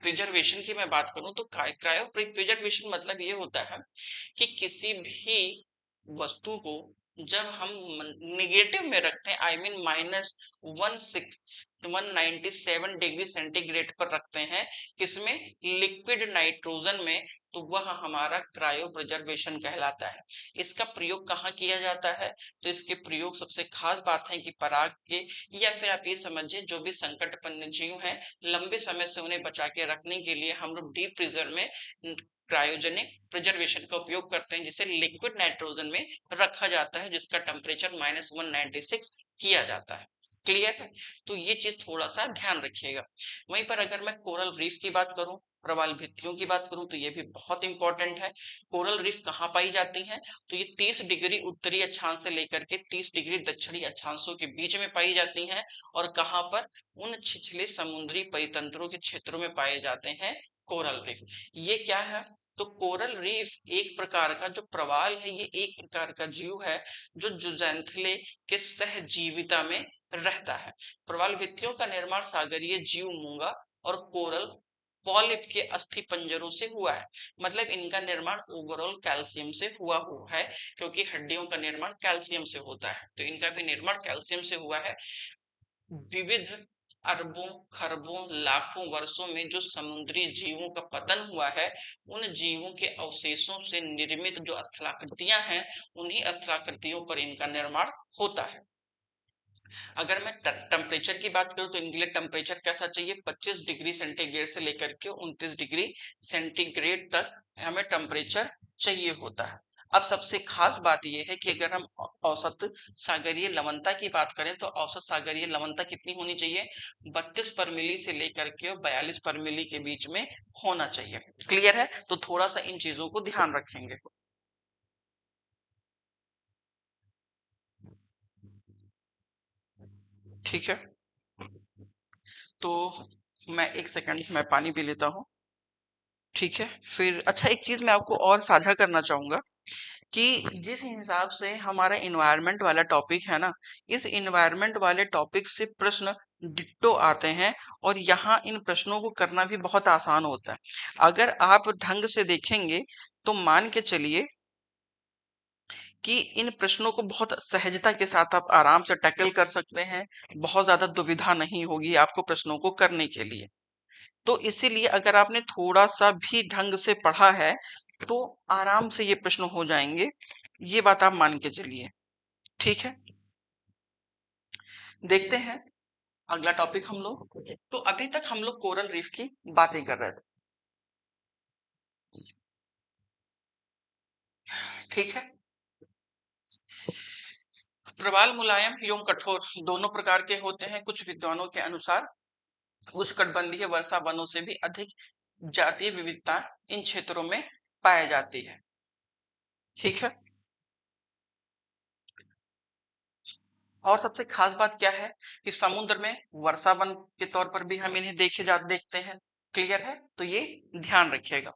प्रिजर्वेशन की मैं बात करूं तो क्रायो प्रिजर्वेशन मतलब ये होता है कि किसी भी वस्तु को जब हम निगेटिव में रखते हैं, आई मीन -197 डिग्री सेंटीग्रेड पर रखते हैं, किसमें? लिक्विड नाइट्रोजन में, तो वह हमारा क्रायो प्रिजर्वेशन कहलाता है। इसका प्रयोग कहाँ किया जाता है? तो इसके प्रयोग सबसे खास बात है कि पराग के या फिर आप ये समझिए जो भी संकटपन्न जीव हैं लंबे समय से उन्हें बचा के रखने के लिए हम लोग डीप फ्रीजर में क्रायोजेनिक प्रिजर्वेशन का उपयोग करते हैं, जिसे लिक्विड नाइट्रोजन में रखा जाता है, जिसका टेम्परेचर -196 किया जाता है। क्लियर है? तो ये चीज थोड़ा सा ध्यान रखिएगा। वहीं पर अगर मैं कोरल रीफ की बात करूं, प्रवाल भित्तियों की बात करूं तो ये भी बहुत इंपॉर्टेंट है। कोरल रीफ कहाँ पाई जाती हैं? तो ये 30 डिग्री उत्तरी अक्षांश से लेकर के 30 डिग्री दक्षिणी अक्षांशों के बीच में पाई जाती हैं। और कहाँ पर? उन छिछले समुद्री परितंत्रों के क्षेत्रों में पाए जाते हैं कोरल रीफ। ये क्या है? तो कोरल रीफ एक प्रकार का जो प्रवाल है, ये एक प्रकार का जीव है जो जुजैंथले के सहजीविता में रहता है। प्रवाल भित्तियों का निर्माण सागरीय जीव मूंगा और कोरल पॉलिप के अस्थि पंजरों से हुआ है। मतलब इनका निर्माण ओवरऑल कैल्शियम से हुआ है, क्योंकि हड्डियों का निर्माण कैल्शियम से होता है, तो इनका भी निर्माण कैल्शियम से हुआ है। विविध अरबों खरबों लाखों वर्षों में जो समुद्री जीवों का पतन हुआ है, उन जीवों के अवशेषों से निर्मित जो स्थलाकृतियां हैं, उन्हीं स्थलाकृतियों पर इनका निर्माण होता है। अगर मैं टेम्परेचर की बात करूं तो इनके लिए टेम्परेचर कैसा चाहिए, 25 डिग्री सेंटीग्रेड से लेकर के 29 डिग्री सेंटीग्रेड तक हमें टेम्परेचर चाहिए होता है। अब सबसे खास बात यह है कि अगर हम औसत सागरीय लवणता की बात करें तो औसत सागरीय लवणता कितनी होनी चाहिए, 32 पर मिली से लेकर के 42 पर मिली के बीच में होना चाहिए। क्लियर है? तो थोड़ा सा इन चीजों को ध्यान रखेंगे। ठीक है, तो मैं एक सेकंड मैं पानी पी लेता हूँ। ठीक है, फिर अच्छा एक चीज मैं आपको और साझा करना चाहूंगा कि जिस हिसाब से हमारा इन्वायरमेंट वाला टॉपिक है ना, इस इन्वायरमेंट वाले टॉपिक से प्रश्न डिट्टो आते हैं, और यहाँ इन प्रश्नों को करना भी बहुत आसान होता है। अगर आप ढंग से देखेंगे तो मान के चलिए कि इन प्रश्नों को बहुत सहजता के साथ आप आराम से टैकल कर सकते हैं। बहुत ज्यादा दुविधा नहीं होगी आपको प्रश्नों को करने के लिए। तो इसीलिए अगर आपने थोड़ा सा भी ढंग से पढ़ा है तो आराम से ये प्रश्न हो जाएंगे, ये बात आप मान के चलिए। ठीक है, देखते हैं अगला टॉपिक हम लोग। तो अभी तक हम लोग कोरल रीफ की बातें कर रहे थे। ठीक है, प्रवाल मुलायम एवं कठोर दोनों प्रकार के होते हैं। कुछ विद्वानों के अनुसार उष्णकटिबंधीय वर्षा वनों से भी अधिक जातीय विविधता इन क्षेत्रों में पाई जाती है। ठीक है, और सबसे खास बात क्या है कि समुद्र में वर्षा वन के तौर पर भी हम इन्हें देखते हैं। क्लियर है? तो ये ध्यान रखिएगा।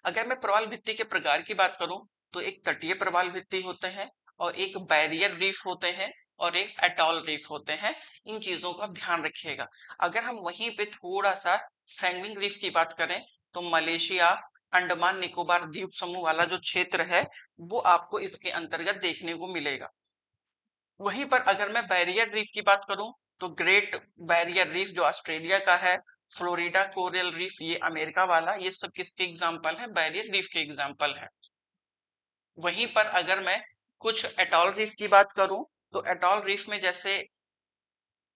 अगर मैं प्रवाल भित्ति के प्रकार की बात करूं तो एक तटीय प्रवाल भित्ति होते हैं, और एक बैरियर रीफ होते हैं, और एक एटॉल रीफ होते हैं। इन चीजों का ध्यान रखिएगा। अगर हम वहीं पे थोड़ा सा फ्रैंकलिन रीफ की बात करें तो मलेशिया अंडमान निकोबार द्वीप समूह वाला जो क्षेत्र है वो आपको इसके अंतर्गत देखने को मिलेगा। वहीं पर अगर मैं बैरियर रीफ की बात करूं तो ग्रेट बैरियर रीफ जो ऑस्ट्रेलिया का है, फ्लोरिडा कोरल रीफ ये अमेरिका वाला, ये सब किसके एग्जाम्पल है, बैरियर रीफ के एग्जाम्पल है। वहीं पर अगर मैं कुछ एटॉल रीफ की बात करूं तो एटॉल रीफ में जैसे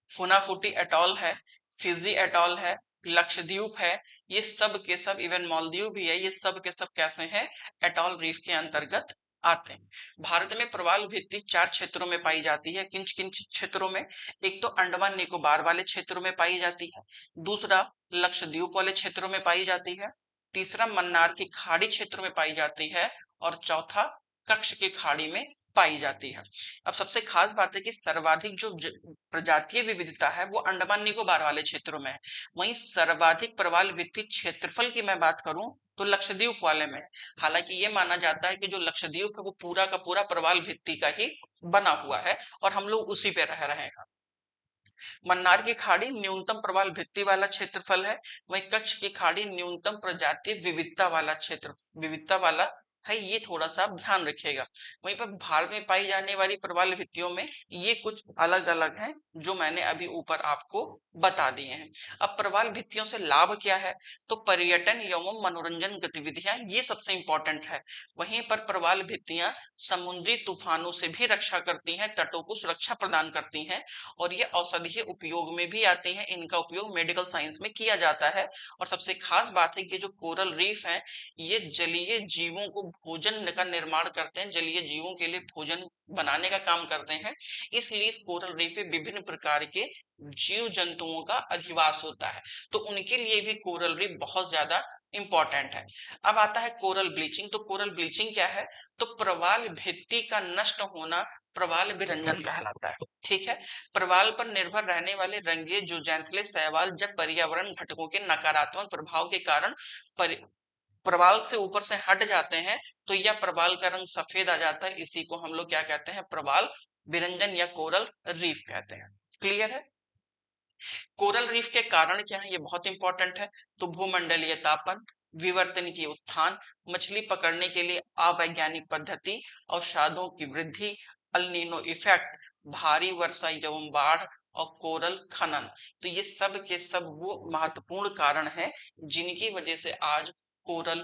फुनाफुटी एटॉल है, फिजी एटॉल है, लक्षद्वीप है, ये सब के सब, इवन मालदीव भी है, ये सब के सब कैसे हैं, एटॉल रीफ के अंतर्गत आते हैं। भारत में प्रवाल भित्ति 4 क्षेत्रों में पाई जाती है। किन किन क्षेत्रों में? एक तो अंडमान निकोबार वाले क्षेत्रों में पाई जाती है, दूसरा लक्षद्वीप वाले क्षेत्रों में पाई जाती है, तीसरा मन्नार की खाड़ी क्षेत्र में पाई जाती है, और चौथा कच्छ की खाड़ी में पाई जाती है। अब सबसे खास बात है कि सर्वाधिक जो प्रजातीय विविधता है वो अंडमान निकोबार वाले क्षेत्रों में है। वहीं सर्वाधिक प्रवाल भित्ति क्षेत्रफल की मैं बात करूं तो लक्षद्वीप वाले में। हालांकि ये माना जाता है कि जो लक्षद्वीप है वो पूरा का पूरा प्रवाल भित्ति का ही बना हुआ है, और हम लोग उसी पे रह रहे हैं। मन्नार की खाड़ी न्यूनतम प्रवाल भित्ति वाला क्षेत्रफल है, वहीं कच्छ की खाड़ी न्यूनतम प्रजातीय विविधता वाला है। ये थोड़ा सा आप ध्यान रखिएगा। वहीं पर भारत में पाई जाने वाली प्रवाल भित्तियों में ये कुछ अलग अलग हैं जो मैंने अभी ऊपर आपको बता दिए हैं। अब प्रवाल भित्तियों से लाभ क्या है, तो पर्यटन एवं मनोरंजन गतिविधियां ये सबसे इंपॉर्टेंट है। वहीं पर प्रवाल भित्तियां समुद्री तूफानों से भी रक्षा करती हैं, तटों को सुरक्षा प्रदान करती हैं, और ये औषधीय उपयोग में भी आती हैं। इनका उपयोग मेडिकल साइंस में किया जाता है। और सबसे खास बात है कि जो कोरल रीफ है ये जलीय जीवों को भोजन का निर्माण करते हैं, जलीय जीवों के लिए भोजन बनाने का काम करते हैं। इसलिए इस कोरल रीफ पे विभिन्न प्रकार के जीव जंतुओं का अधिवास होता है, तो उनके लिए भी कोरल रीफ बहुत ज्यादा इंपॉर्टेंट है। अब आता है कोरल ब्लीचिंग। तो कोरल ब्लीचिंग क्या है, तो प्रवाल भित्ति का नष्ट होना प्रवाल विरंजन कहलाता है। ठीक है, प्रवाल पर निर्भर रहने वाले रंगीय जुजैंथले शैवाल जब पर्यावरण घटकों के नकारात्मक प्रभाव के कारण प्रवाल से ऊपर से हट जाते हैं तो यह प्रवाल का रंग सफेद आ जाता है। इसी को हम लोग क्या कहते हैं, प्रवाल विरंजन या कोरल रीफ कहते हैं। क्लियर है? कोरल रीफ के कारण क्या है, ये बहुत इंपॉर्टेंट है। तो भूमंडलीय तापन, विवर्तन की उत्थान, मछली पकड़ने के लिए अवैज्ञानिक पद्धति, अवसादों की वृद्धि, अल नीनो इफेक्ट, भारी वर्षा एवं बाढ़, और कोरल खनन। तो ये सब के सब वो महत्वपूर्ण कारण है जिनकी वजह से आज कोरल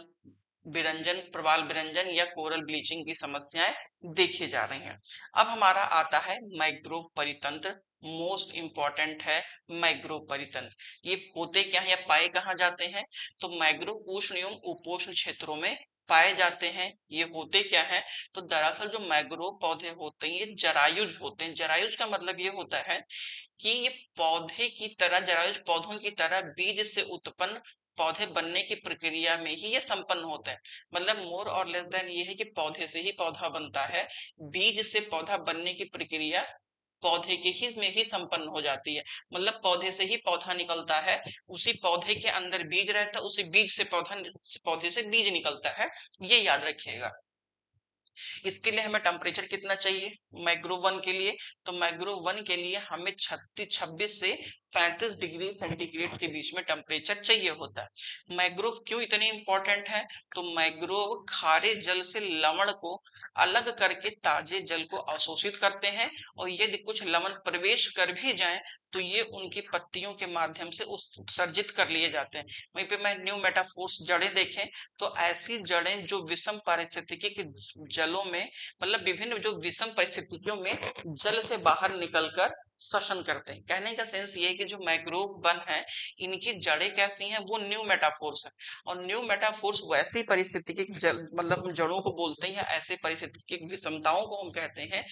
विरंजन, प्रवाल विरंजन या कोरल ब्लीचिंग की समस्याएं देखी जा रही हैं। अब हमारा आता है मैंग्रोव परितंत्र। मोस्ट इंपॉर्टेंट है मैंग्रोव परितंत्र। ये होते क्या है या पाए कहाँ जाते हैं? तो मैंग्रोव उष्ण एवं उपोष्ण क्षेत्रों में पाए जाते हैं। ये होते क्या है? तो दरअसल जो मैंग्रोव पौधे होते हैं ये जरायुज होते हैं। जरायुज का मतलब ये होता है कि ये पौधे की तरह, जरायुज पौधों की तरह बीज से उत्पन्न पौधे बनने की प्रक्रिया में ही ये संपन्न होता है। मतलब मोर और लेस देन ये है कि पौधे से ही पौधा बनता है, बीज से पौधा बनने की प्रक्रिया पौधे के ही में ही संपन्न हो जाती है। मतलब पौधे से ही पौधा निकलता है, उसी पौधे के अंदर बीज रहता है, उसी बीज से पौधे से बीज निकलता है। ये याद रखिएगा। इसके लिए हमें टेम्परेचर कितना चाहिए मैंग्रोव वन के लिए? तो मैंग्रोव वन के लिए हमें 26 से 35 डिग्री सेंटीग्रेड के बीच में टेम्परेचर चाहिए होता है। मैंग्रोव क्यों इतनी इंपॉर्टेंट है? तो मैंग्रोव खारे जल से लवण को अलग करके ताजे जल को अवशोषित करते हैं, और यदि कुछ लवण प्रवेश कर भी जाए तो ये उनकी पत्तियों के माध्यम से उत्सर्जित कर लिए जाते हैं। वहीं पे मैं न्यू मेटाफोर्स जड़ें देखें तो ऐसी जड़ें जो विषम पारिस्थितिकी के जलों में, मतलब विभिन्न जो विषम परिस्थितियों में जल से बाहर निकलकर श्वसन करते हैं। कहने का सेंस ये है कि जो मैंग्रोव वन है इनकी जड़ें कैसी हैं? वो न्यू मेटाफोर्स है। और न्यू मेटाफोर्स वैसी परिस्थिति के जल, मतलब जड़ों को बोलते हैं या ऐसे परिस्थिति की विषमताओं को हम कहते हैं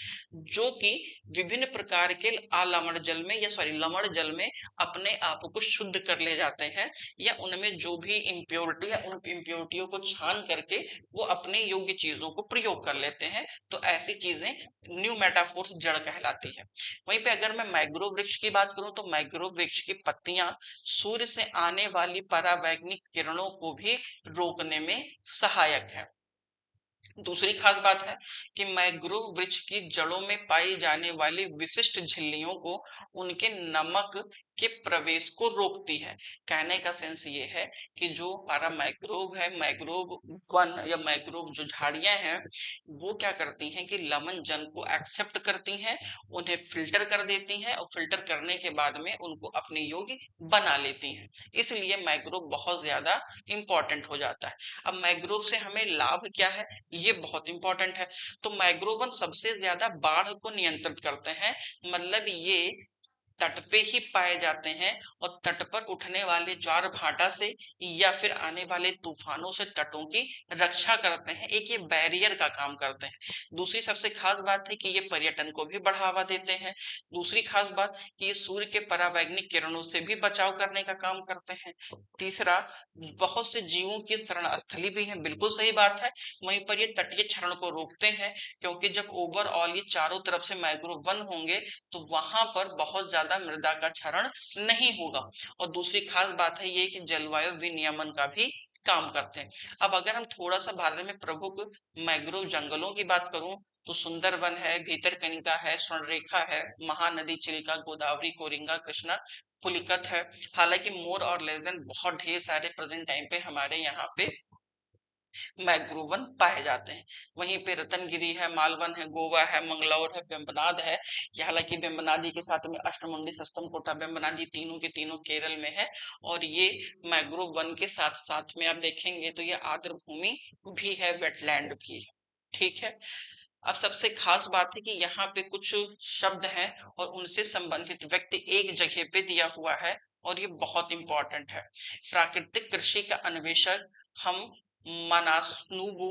जो कि विभिन्न प्रकार के अलवण जल में या सॉरी लवण जल में अपने आप को शुद्ध कर ले जाते हैं, या उनमें जो भी इम्प्योरिटी है उन इम्प्योरिटियों को छान करके वो अपने योग्य चीजों को प्रयोग कर लेते हैं। तो ऐसी चीजें न्यू मेटाफोर्स जड़ कहलाती है। वहीं पे अगर मैं मैंग्रोव वृक्ष की बात करूं तो मैंग्रोव वृक्ष की पत्तियां सूर्य से आने वाली परावैंगनिक किरणों को भी रोकने में सहायक है। दूसरी खास बात है कि मैंग्रोव वृक्ष की जड़ों में पाई जाने वाली विशिष्ट झिल्लियों को उनके नमक के प्रवेश को रोकती है। कहने का सेंस ये है कि जो हमारा मैंग्रोव है, मैंग्रोव वन या मैंग्रोव जो झाड़ियां हैं वो क्या करती हैं कि लवण जल को एक्सेप्ट करती हैं, उन्हें फिल्टर कर देती हैं और फिल्टर करने के बाद में उनको अपने योग्य बना लेती हैं। इसलिए मैंग्रोव बहुत ज्यादा इंपॉर्टेंट हो जाता है। अब मैंग्रोव से हमें लाभ क्या है ये बहुत इंपॉर्टेंट है। तो मैंग्रोवन सबसे ज्यादा बाढ़ को नियंत्रित करते हैं। मतलब ये तट पे ही पाए जाते हैं और तट पर उठने वाले ज्वार भाटा से या फिर आने वाले तूफानों से तटों की रक्षा करते हैं। एक ये बैरियर का काम करते हैं। दूसरी सबसे खास बात है कि ये पर्यटन को भी बढ़ावा देते हैं। दूसरी खास बात कि ये सूर्य के परावैंगनिक किरणों से भी बचाव करने का काम करते हैं। तीसरा, बहुत से जीवों की शरण स्थली भी है, बिल्कुल सही बात है। वहीं पर ये तटीय क्षरण को रोकते हैं, क्योंकि जब ओवरऑल ये चारों तरफ से मैंग्रोव वन होंगे तो वहां पर बहुत ज्यादा मृदा का क्षरण नहीं होगा। और दूसरी खास बात है ये कि जलवायु विनियमन का भी काम करते हैं। अब अगर हम थोड़ा सा भारत में प्रमुख मैंग्रोव जंगलों की बात करूं तो सुंदरवन है, भीतरकनिका है, स्वर्णरेखा है, महानदी चिल्का, गोदावरी, कोरिंगा, कृष्णा, पुलिकत है। हालांकि मोर और लेस देन बहुत ढेर सारे प्रेजेंट टाइम पे हमारे यहाँ पे मैग्रोवन पाए जाते हैं। वहीं पे रतनगिरी है, मालवन है, गोवा है, मंगलौर है, वेम्बनाड है। ये हालांकि वेम्बनाडी के साथ में अष्टमुंडी, सस्तम कोटा, वेम्बनाडी तीनों के तीनों केरल में है। और ये मैंग्रोव वन के साथ साथ में आप देखेंगे तो ये आर्द्र भूमि भी है, वेटलैंड भी है। ठीक है। अब सबसे खास बात है कि यहाँ पे कुछ शब्द हैं और उनसे संबंधित व्यक्ति एक जगह पे दिया हुआ है, और ये बहुत इंपॉर्टेंट है। प्राकृतिक कृषि का अन्वेषक हम मनासनुबु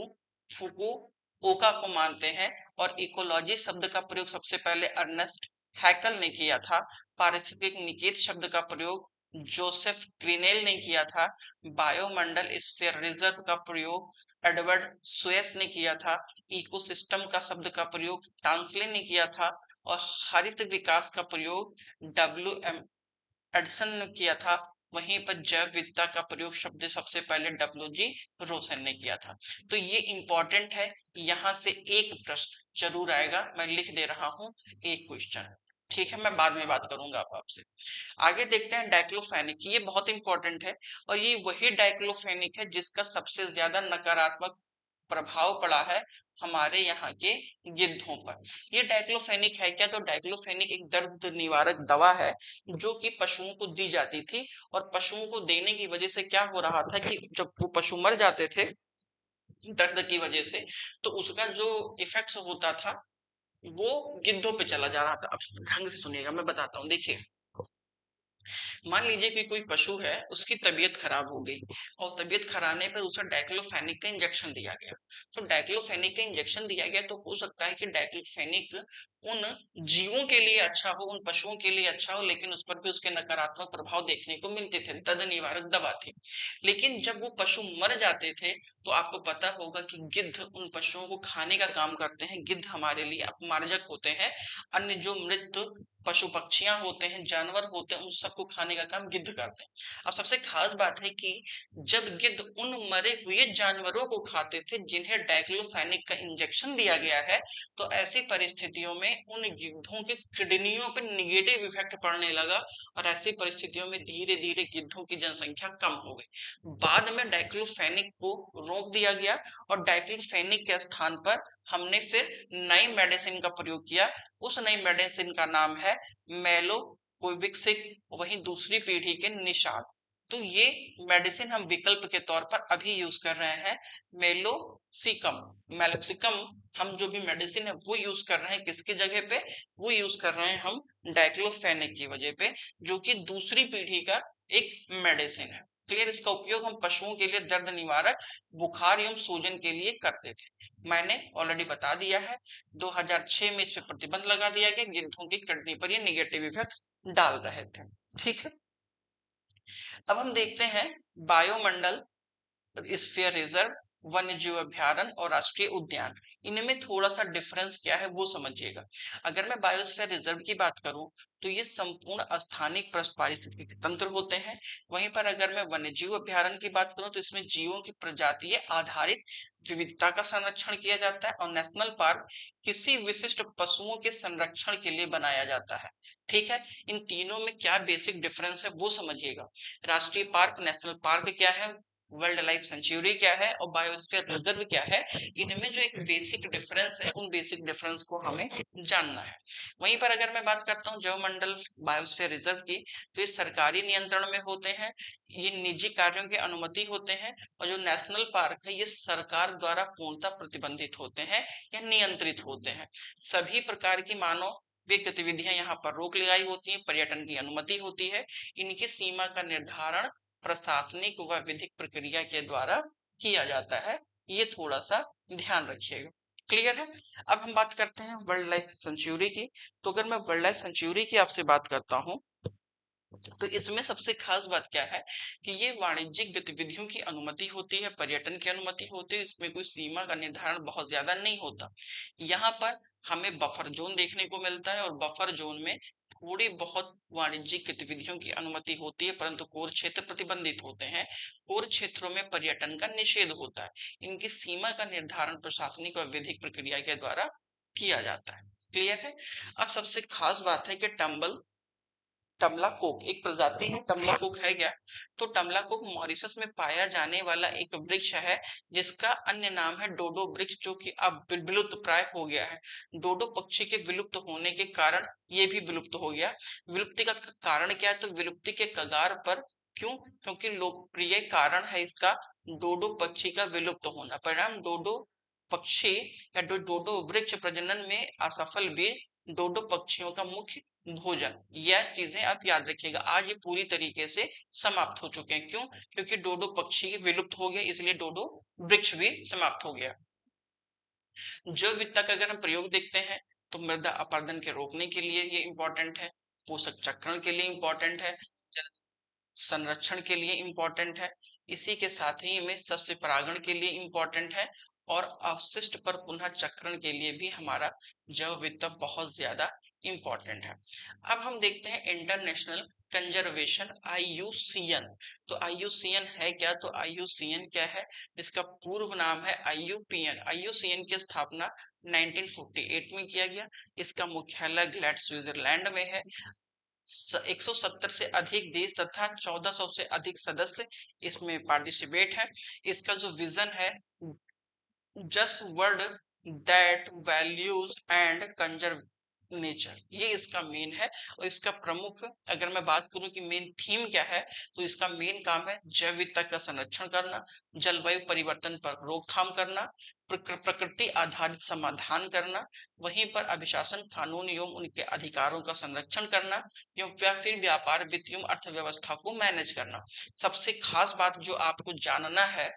फुकुओका को मानते हैं, और इकोलॉजी शब्द का प्रयोग सबसे पहले अर्नेस्ट हैकल ने किया था। पारिस्थितिक निकेत शब्द का प्रयोग जोसेफ क्रिनेल ने किया था। बायोमंडल स्फीयर रिजर्व का प्रयोग एडवर्ड सुएस ने किया था। इकोसिस्टम का शब्द का प्रयोग टांसले ने किया था। और हरित विकास का प्रयोग डब्ल्यू एडसन ने किया था। वहीं पर जैव विविधता का प्रयोग शब्द सबसे पहले डब्ल्यू जी रोसन ने किया था। तो ये इंपॉर्टेंट है, यहाँ से एक प्रश्न जरूर आएगा, मैं लिख दे रहा हूं एक क्वेश्चन। ठीक है, मैं बाद में बात करूंगा आपसे। आगे देखते हैं डाइक्लोफेनिक। ये बहुत इंपॉर्टेंट है, और ये वही डाइक्लोफेनिक है जिसका सबसे ज्यादा नकारात्मक प्रभाव पड़ा है हमारे यहाँ के गिद्धों पर। ये डाइक्लोफेनिक है क्या? तो डाइक्लोफेनिक एक दर्द निवारक दवा है जो कि पशुओं को दी जाती थी, और पशुओं को देने की वजह से क्या हो रहा था कि जब वो पशु मर जाते थे दर्द की वजह से, तो उसका जो इफेक्ट होता था वो गिद्धों पे चला जा रहा था। अब ढंग से सुनिएगा, मैं बताता हूँ। देखिए, मान लीजिए कि कोई पशु है, उसकी तबीयत खराब हो गई और तबीयत खराने पर उसे डाइक्लोफेनिक का इंजेक्शन दिया गया। तो डाइक्लोफेनिक का इंजेक्शन दिया गया तो हो सकता है कि डाइक्लोफेनिक उन जीवों के लिए अच्छा हो, उन पशुओं के लिए अच्छा हो, लेकिन उस पर भी उसके नकारात्मक प्रभाव देखने को मिलते थे। दर्द निवारक दवा थी। लेकिन जब वो पशु मर जाते थे तो आपको पता होगा कि गिद्ध उन पशुओं को खाने का काम करते हैं। गिद्ध हमारे लिए अपमार्जक होते हैं। अन्य जो मृत पशु पक्षियां होते हैं, जानवर होते हैं, उन सबको खाने का काम गिद्ध करते हैं। अब सबसे खास बात है कि जब गिद्ध उन मरे हुए जानवरों को खाते थे जिन्हें डाइक्लोफेनिक का इंजेक्शन दिया गया है, तो ऐसी परिस्थितियों में उन गिद्धों के किडनियों पर निगेटिव इफेक्ट पड़ने लगा, और ऐसी परिस्थितियों में धीरे धीरे गिद्धों की जनसंख्या कम हो गई। बाद में डाइक्लोफेनिक को रोक दिया गया और डाइक्लोफेनिक के स्थान पर हमने फिर नई मेडिसिन का प्रयोग किया। उस नई मेडिसिन का नाम है मेलोकोविक्सिक, वहीं दूसरी पीढ़ी के निषाद। तो ये मेडिसिन हम विकल्प के तौर पर अभी यूज कर रहे हैं, मेलोसिकम। मेलोसिकम हम जो भी मेडिसिन है वो यूज कर रहे हैं किसकी जगह पे? वो यूज कर रहे हैं हम डाइक्लोफेनिक की वजह पे, जो कि दूसरी पीढ़ी का एक मेडिसिन है। क्लियर? इसका उपयोग हम पशुओं के लिए दर्द निवारक, बुखार एवं सूजन के लिए करते थे। मैंने ऑलरेडी बता दिया है। 2006 में इस पे प्रतिबंध लगा दिया गया, गिद्धों की कटनी पर ये निगेटिव इफेक्ट्स डाल रहे थे। ठीक है, अब हम देखते हैं बायोमंडल, स्फीयर रिजर्व, वन्य जीव अभ्यारण्य और राष्ट्रीय उद्यान। इनमें थोड़ा सा डिफरेंस क्या है वो समझिएगा। अगर मैं बायोस्फीयर रिजर्व की बात करूं तो ये संपूर्ण स्थानिक पारिस्थितिक तंत्र होते हैं। वहीं पर अगर मैं वन्य जीव अभ्यारण्य की बात करूं तो इसमें जीवों की प्रजातीय आधारित विविधता का संरक्षण किया जाता है, और नेशनल पार्क किसी विशिष्ट पशुओं के संरक्षण के लिए बनाया जाता है। ठीक है, इन तीनों में क्या बेसिक डिफरेंस है वो समझिएगा। राष्ट्रीय पार्क, नेशनल पार्क क्या है, वर्ल्ड लाइफ सेंचुरी क्या है, और बायोस्फीयर रिजर्व क्या है, इनमें जो एक बेसिक डिफरेंस है उन बेसिक डिफरेंस को हमें जानना है। वहीं पर अगर मैं बात करता हूँ जैव मंडल बायोस्फीयर रिजर्व की, तो ये सरकारी नियंत्रण में होते हैं, ये निजी कार्यों की अनुमति होते हैं, और जो नेशनल पार्क है ये सरकार द्वारा पूर्णतः प्रतिबंधित होते हैं या नियंत्रित होते हैं। सभी प्रकार की मानव वे गतिविधियां यहाँ पर रोक लगाई होती हैं, पर्यटन की अनुमति होती है। इनकी सीमा का निर्धारण प्रशासनिक व विधिक प्रक्रिया के द्वारा किया जाता है। ये थोड़ा सा ध्यान रखिएगा। क्लियर है? अब हम बात करते हैं वर्ल्ड लाइफ सेंचुरी की। तो अगर मैं वर्ल्ड लाइफ सेंचुरी की आपसे बात करता हूँ तो इसमें सबसे खास बात क्या है कि ये वाणिज्यिक गतिविधियों की अनुमति होती है, पर्यटन की अनुमति होती है, इसमें कोई सीमा का निर्धारण बहुत ज्यादा नहीं होता। यहाँ पर हमें बफर जोन देखने को मिलता है, और बफर जोन में थोड़ी बहुत वाणिज्यिक गतिविधियों की अनुमति होती है, परंतु कोर क्षेत्र प्रतिबंधित होते हैं। कोर क्षेत्रों में पर्यटन का निषेध होता है। इनकी सीमा का निर्धारण प्रशासनिक और विधिक प्रक्रिया के द्वारा किया जाता है। क्लियर है? अब सबसे खास बात है कि टमलाकोक एक प्रजाति है। टमलाकोक है क्या? तो टमलाकोक मॉरिशस में पाया जाने वाला एक वृक्ष है जिसका अन्य नाम है डोडो वृक्ष, जो कि अब विलुप्त प्राय हो गया है। डोडो पक्षी के विलुप्त होने के कारण ये भी विलुप्त हो गया। विलुप्ति का कारण क्या है? तो विलुप्ति के कगार पर। क्यों? क्योंकि लोकप्रिय कारण है इसका डोडो पक्षी का विलुप्त होना। परिणाम डोडो पक्षी या डोडो वृक्ष प्रजनन में असफल भी डोडो पक्षियों का मुख्य भोजन। यह चीजें आप याद रखिएगा। आज ये पूरी तरीके से समाप्त हो चुके हैं। क्यों? क्योंकि डोडो पक्षी विलुप्त हो गया, इसलिए डोडो वृक्ष भी समाप्त हो गया। जैव विविधता का अगर हम प्रयोग देखते हैं तो मृदा अपरदन के रोकने के लिए ये इंपॉर्टेंट है, पोषक चक्रण के लिए इंपॉर्टेंट है, जल संरक्षण के लिए इंपॉर्टेंट है, इसी के साथ ही में सस्य परागण के लिए इंपॉर्टेंट है, और अवशिष्ट पर पुनः चक्रण के लिए भी हमारा जैव विविधता बहुत ज्यादा इंपॉर्टेंट है। अब हम देखते हैं इंटरनेशनल कंजर्वेशन, IUCN। तो IUCN है क्या? तो IUCN क्या है? इसका पूर्व नाम है IUPN। IUCN की स्थापना 1948 में किया गया। इसका मुख्यालय ग्लैड स्विट्जरलैंड में है। 170 से अधिक देश तथा 1400 से अधिक सदस्य इसमें पार्टिसिपेट है। इसका जो विजन है just word that values and conserve nature, ये इसका मेन है। और इसका प्रमुख, अगर मैं बात करूं कि मेन थीम क्या है, तो इसका मेन काम है जैव विविधता का संरक्षण करना, जलवायु परिवर्तन पर रोकथाम करना, प्रकृति आधारित समाधान करना, वहीं पर अभिशासन कानून एवं उनके अधिकारों का संरक्षण करना, या फिर व्यापार वित्त एवं अर्थव्यवस्था को मैनेज करना। सबसे खास बात जो आपको जानना है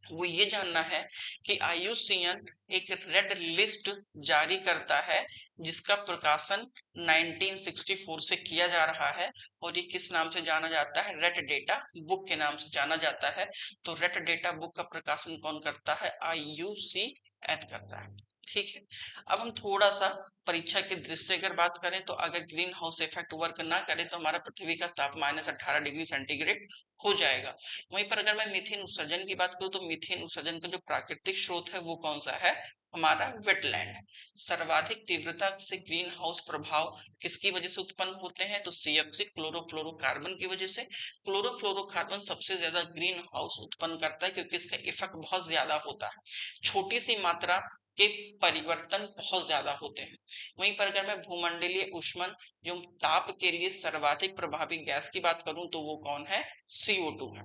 वो ये जानना है कि IUCN एक रेड लिस्ट जारी करता है जिसका प्रकाशन 1964 से किया जा रहा है, और ये किस नाम से जाना जाता है? रेड डेटा बुक के नाम से जाना जाता है। तो रेड डेटा बुक का प्रकाशन कौन करता है? IUCN करता है। ठीक है, अब हम थोड़ा सा परीक्षा के दृष्टि से अगर बात करें तो अगर ग्रीन हाउस इफेक्ट वर्क ना करे तो हमारा पृथ्वी का तापमान -18 डिग्री सेंटीग्रेड हो जाएगा। वहीं पर अगर मैं मीथेन उत्सर्जन की बात करूं तो मीथेन उत्सर्जन का जो प्राकृतिक स्रोत है वो कौन सा है? हमारा वेटलैंड है। सर्वाधिक तीव्रता से ग्रीन हाउस प्रभाव किसकी वजह से उत्पन्न होते हैं? तो CFC क्लोरोफ्लोरोकार्बन की वजह से। क्लोरोफ्लोरोकार्बन सबसे ज्यादा ग्रीन हाउस उत्पन्न करता है क्योंकि इसका इफेक्ट बहुत ज्यादा होता है, छोटी सी मात्रा के परिवर्तन बहुत ज्यादा होते हैं। वहीं पर अगर मैं भूमंडलीय ऊष्मन एवं ताप के लिए सर्वाधिक प्रभावी गैस की बात करूं तो वो कौन है? CO2 है।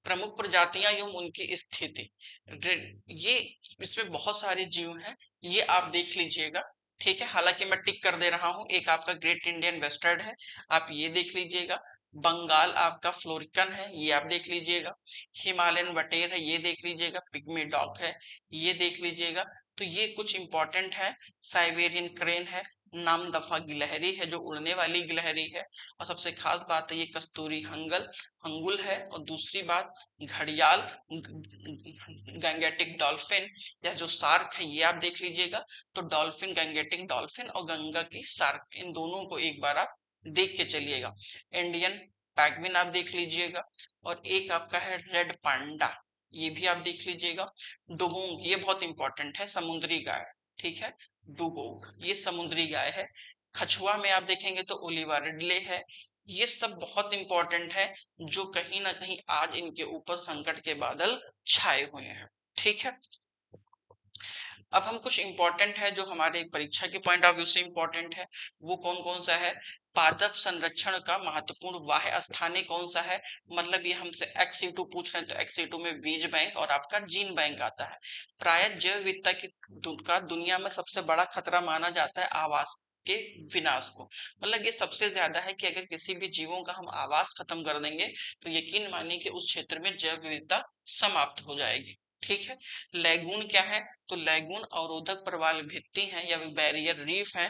प्रमुख प्रजातियां एवं उनकी स्थिति, ये इसमें बहुत सारे जीव हैं, ये आप देख लीजिएगा। ठीक है, हालांकि मैं टिक कर दे रहा हूं। एक आपका ग्रेट इंडियन वेस्टर्न है, आप ये देख लीजिएगा। बंगाल आपका फ्लोरिकन है, ये आप देख लीजिएगा। हिमालयन बटेर है, ये देख लीजिएगा। पिग्मी डॉग है, ये देख लीजिएगा। तो ये कुछ इंपॉर्टेंट है। साइबेरियन क्रेन है, नामदफा गिलहरी है जो उड़ने वाली गिलहरी है, और सबसे खास बात है ये कस्तूरी अंगुल है। और दूसरी बात, घड़ियाल, गैंगेटिक डॉल्फिन या जो शार्क है, ये आप देख लीजिएगा। तो डॉल्फिन, गैंगेटिक डॉल्फिन और गंगा की शार्क, इन दोनों को एक बार आप देख के चलिएगा। इंडियन पैगविन आप देख लीजिएगा। और एक आपका है रेड पांडा, ये भी आप देख लीजिएगा। डुगोंग, ये बहुत इंपॉर्टेंट है, समुद्री गाय। ठीक है, डुगोंग ये समुद्री गाय है। कछुआ में आप देखेंगे तो ओलिवा रिडले है। ये सब बहुत इंपॉर्टेंट है, जो कहीं ना कहीं आज इनके ऊपर संकट के बादल छाए हुए हैं। ठीक है, अब हम कुछ इंपॉर्टेंट है जो हमारे परीक्षा के पॉइंट ऑफ व्यू से इंपॉर्टेंट है, वो कौन कौन सा है? पादप संरक्षण का महत्वपूर्ण बाह्य स्थानीय कौन सा है? मतलब ये हमसे XC2 पूछ रहे हैं तो XC2 में बीज बैंक और आपका जीन बैंक आता है। प्राय जैव विविधता का दुनिया में सबसे बड़ा खतरा माना जाता है आवास के विनाश को। मतलब ये सबसे ज्यादा है कि अगर किसी भी जीवों का हम आवास खत्म कर देंगे तो यकीन मानिए कि उस क्षेत्र में जैव विविधता समाप्त हो जाएगी। ठीक है, लैगून क्या है? तो लैगून अवरोधक प्रवाल भित्ति है या बैरियर रीफ है,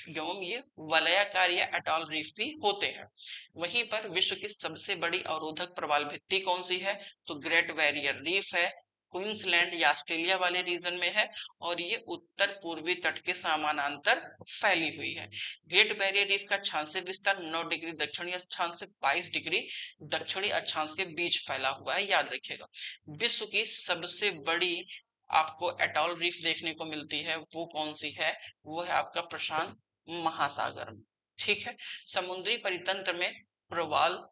एवं ये वलयाकार या अटॉल रीफ भी होते हैं। वहीं पर विश्व की सबसे बड़ी अवरोधक प्रवाल भित्ति कौन सी है? तो ग्रेट बैरियर रीफ है, क्वींसलैंड या ऑस्ट्रेलिया वाले रीजन में है, और ये उत्तर पूर्वी तट के समानांतर फैली हुई है। ग्रेट बैरियर रीफ का अक्षांशीय विस्तार 9 डिग्री दक्षिणी अक्षांश से 22 डिग्री दक्षिणी अक्षांश के बीच फैला हुआ है, याद रखिएगा। विश्व की सबसे बड़ी आपको एटॉल रीफ देखने को मिलती है, वो कौन सी है? वो है आपका प्रशांत महासागर में। ठीक है, समुद्री परितंत्र में प्रवाल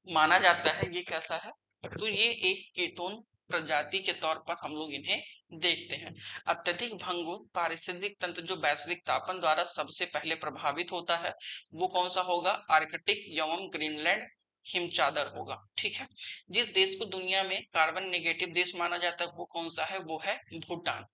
माना जाता है, ये कैसा है? तो ये एक कीटोन प्रजाति के तौर पर हम लोग इन्हें देखते हैं। अत्यधिक भंगुर पारिस्थितिक तंत्र जो वैश्विक तापन द्वारा सबसे पहले प्रभावित होता है वो कौन सा होगा? आर्कटिक एवं ग्रीनलैंड हिमचादर होगा। ठीक है, जिस देश को दुनिया में कार्बन नेगेटिव देश माना जाता है वो कौन सा है? वो है भूटान।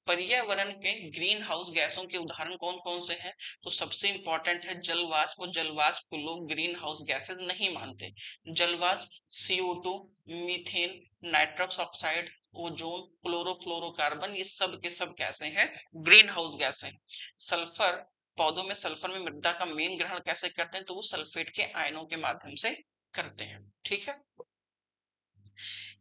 पर्यावरण के ग्रीन हाउस गैसों के उदाहरण कौन कौन से हैं? तो सबसे इंपॉर्टेंट है जलवाष्प, और जलवाष्प को लोग ग्रीन हाउस गैसेस नहीं मानते। जलवाष्प CO2, methane, nitrous oxide, ozone, chlorofluorocarbon, ये सब के सब गैसें हैं, ग्रीन हाउस गैसें। सल्फर, पौधों में सल्फर में मृदा का मेन ग्रहण कैसे करते हैं? तो वो सल्फेट के आयनों के माध्यम से करते हैं। ठीक है,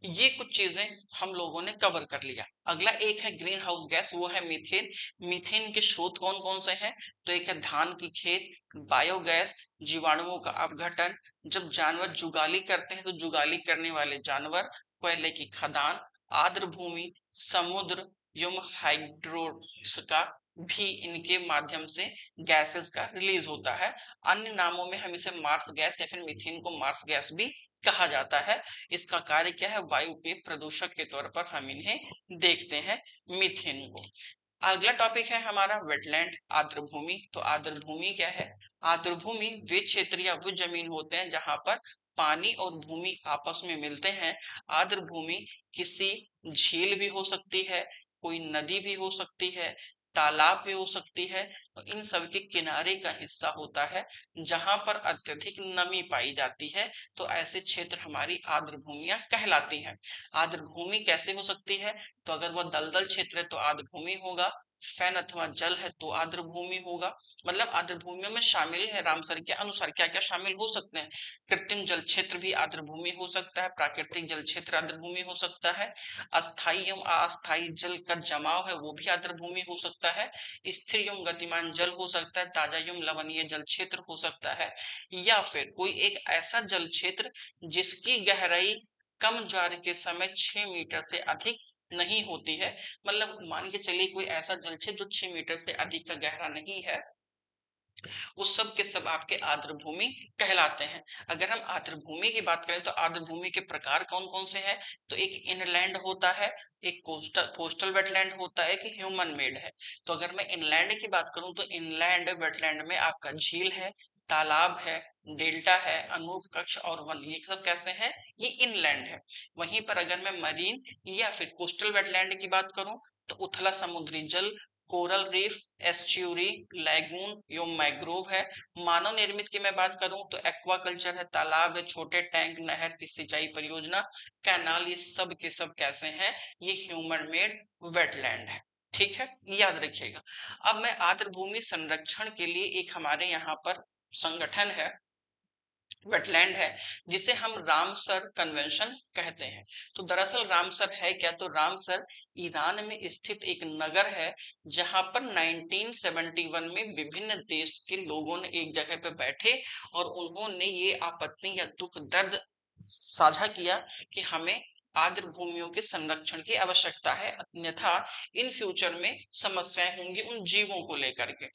ये कुछ चीजें हम लोगों ने कवर कर लिया। अगला एक है ग्रीन हाउस गैस, वो है मीथेन। मीथेन के स्रोत कौन कौन से हैं? तो एक है धान की खेत, बायोगैस, जीवाणुओं का अपघटन, जब जानवर जुगाली करते हैं तो जुगाली करने वाले जानवर, कोयले की खदान, आर्द्र भूमि, समुद्र एवं हाइड्रोट्स का भी इनके माध्यम से गैसेस का रिलीज होता है। अन्य नामों में हम इसे मार्स गैस या फिर मीथेन को मार्स गैस भी कहा जाता है। इसका कार्य क्या है, वायु के प्रदूषक के तौर पर हम इन्हें देखते हैं, मीथेन को। अगला टॉपिक है हमारा वेटलैंड, आर्द्र भूमि। तो आर्द्र भूमि क्या है, आर्द्र भूमि वे क्षेत्र या वो जमीन होते हैं जहां पर पानी और भूमि आपस में मिलते हैं। आर्द्र भूमि किसी झील भी हो सकती है, कोई नदी भी हो सकती है, तालाब भी हो सकती है, और इन सब के किनारे का हिस्सा होता है जहां पर अत्यधिक नमी पाई जाती है। तो ऐसे क्षेत्र हमारी आर्द्र भूमियां कहलाती हैं। आर्द्र भूमि कैसे हो सकती है, तो अगर वह दलदल क्षेत्र है तो आर्द्र भूमि होगा, फैन अथवा जल है तो आर्द्र भूमि होगा। मतलब आर्द्र भूमियों में शामिल है, रामसर के अनुसार क्या क्या शामिल हो सकते हैं, कृत्रिम जल क्षेत्र भी आर्द्र भूमि हो सकता है, प्राकृतिक जल क्षेत्र आर्द्र भूमि हो सकता है, अस्थायी एवं अस्थायी जल का जमाव है वो भी आर्द्र भूमि हो सकता है, स्थिर एवं गतिमान जल हो सकता है, ताजा एवं लवणीय जल क्षेत्र हो सकता है, या फिर कोई एक ऐसा जल क्षेत्र जिसकी गहराई कम ज्वार के समय 6 मीटर से अधिक नहीं होती है। मतलब मान के चलिए कोई ऐसा जल क्षेत्र जो 6 मीटर से अधिक का गहरा नहीं है, वो सब के सब आपके आर्द्र भूमि कहलाते हैं। अगर हम आर्द्र भूमि की बात करें तो आर्द्र भूमि के प्रकार कौन कौन से हैं, तो एक इनलैंड होता है, एक कोस्टल वेटलैंड होता है, कि ह्यूमन मेड है। तो अगर मैं इनलैंड की बात करूं तो इनलैंड वेटलैंड में आपका झील है, तालाब है, डेल्टा है, अनूपकक्ष और वन, ये सब कैसे हैं, ये इनलैंड है। वहीं पर अगर मैं मरीन या फिर कोस्टल वेटलैंड की बात करूं तो उथला समुद्री जल, कोरल रीफ, एस्च्यूरी, लैगून यो मैग्रोव है। मानव निर्मित की मैं बात करूं तो एक्वाकल्चर है, तालाब है, छोटे टैंक, नहर की सिंचाई परियोजना, कैनाल, ये सब के सब कैसे हैं, ये ह्यूमन मेड वेटलैंड है। ठीक है, याद रखिएगा। अब मैं आर्द्र भूमि संरक्षण के लिए एक हमारे यहाँ पर संगठन है, वेटलैंड है, जिसे हम रामसर कन्वेंशन कहते हैं। तो दरअसल रामसर है क्या, तो रामसर ईरान में स्थित एक नगर है जहां पर 1971 में विभिन्न देश के लोगों ने एक जगह पे बैठे और उन्होंने ये आपत्ति या दुख दर्द साझा किया कि हमें आर्द्र भूमियों के संरक्षण की आवश्यकता है, अन्यथा इन फ्यूचर में समस्याएं होंगी उन जीवों को लेकर के।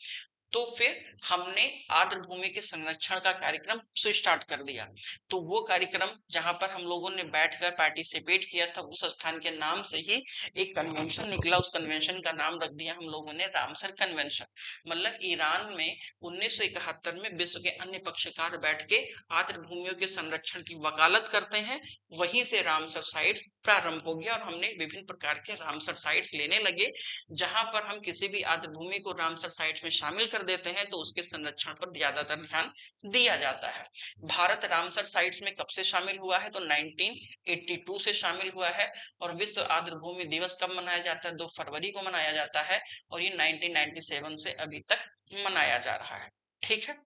तो फिर हमने आर्द्र भूमि के संरक्षण का कार्यक्रम स्टार्ट कर दिया। तो वो कार्यक्रम जहां पर हम लोगों ने बैठकर पार्टिसिपेट किया था, उस स्थान के नाम से ही एक कन्वेंशन निकला। उस कन्वेंशन का नाम रख दिया हम लोगों ने रामसर कन्वेंशन। मतलब ईरान में 1971 में विश्व के अन्य पक्षकार बैठ के आर्द्र भूमियों के संरक्षण की वकालत करते हैं। वहीं से रामसर साइट्स प्रारंभ हो गया और हमने विभिन्न प्रकार के रामसर साइट्स लेने लगे। जहां पर हम किसी भी आर्द्र भूमि को रामसर साइट्स में शामिल कर देते हैं तो उसके संरक्षण पर ज्यादातर ध्यान दिया जाता है। भारत रामसर साइट्स में कब से शामिल हुआ है, तो 1982 से शामिल हुआ है। और विश्व आर्द्र भूमि दिवस कब मनाया जाता है, 2 फरवरी को मनाया जाता है, और ये 1997 से अभी तक मनाया जा रहा है। ठीक है।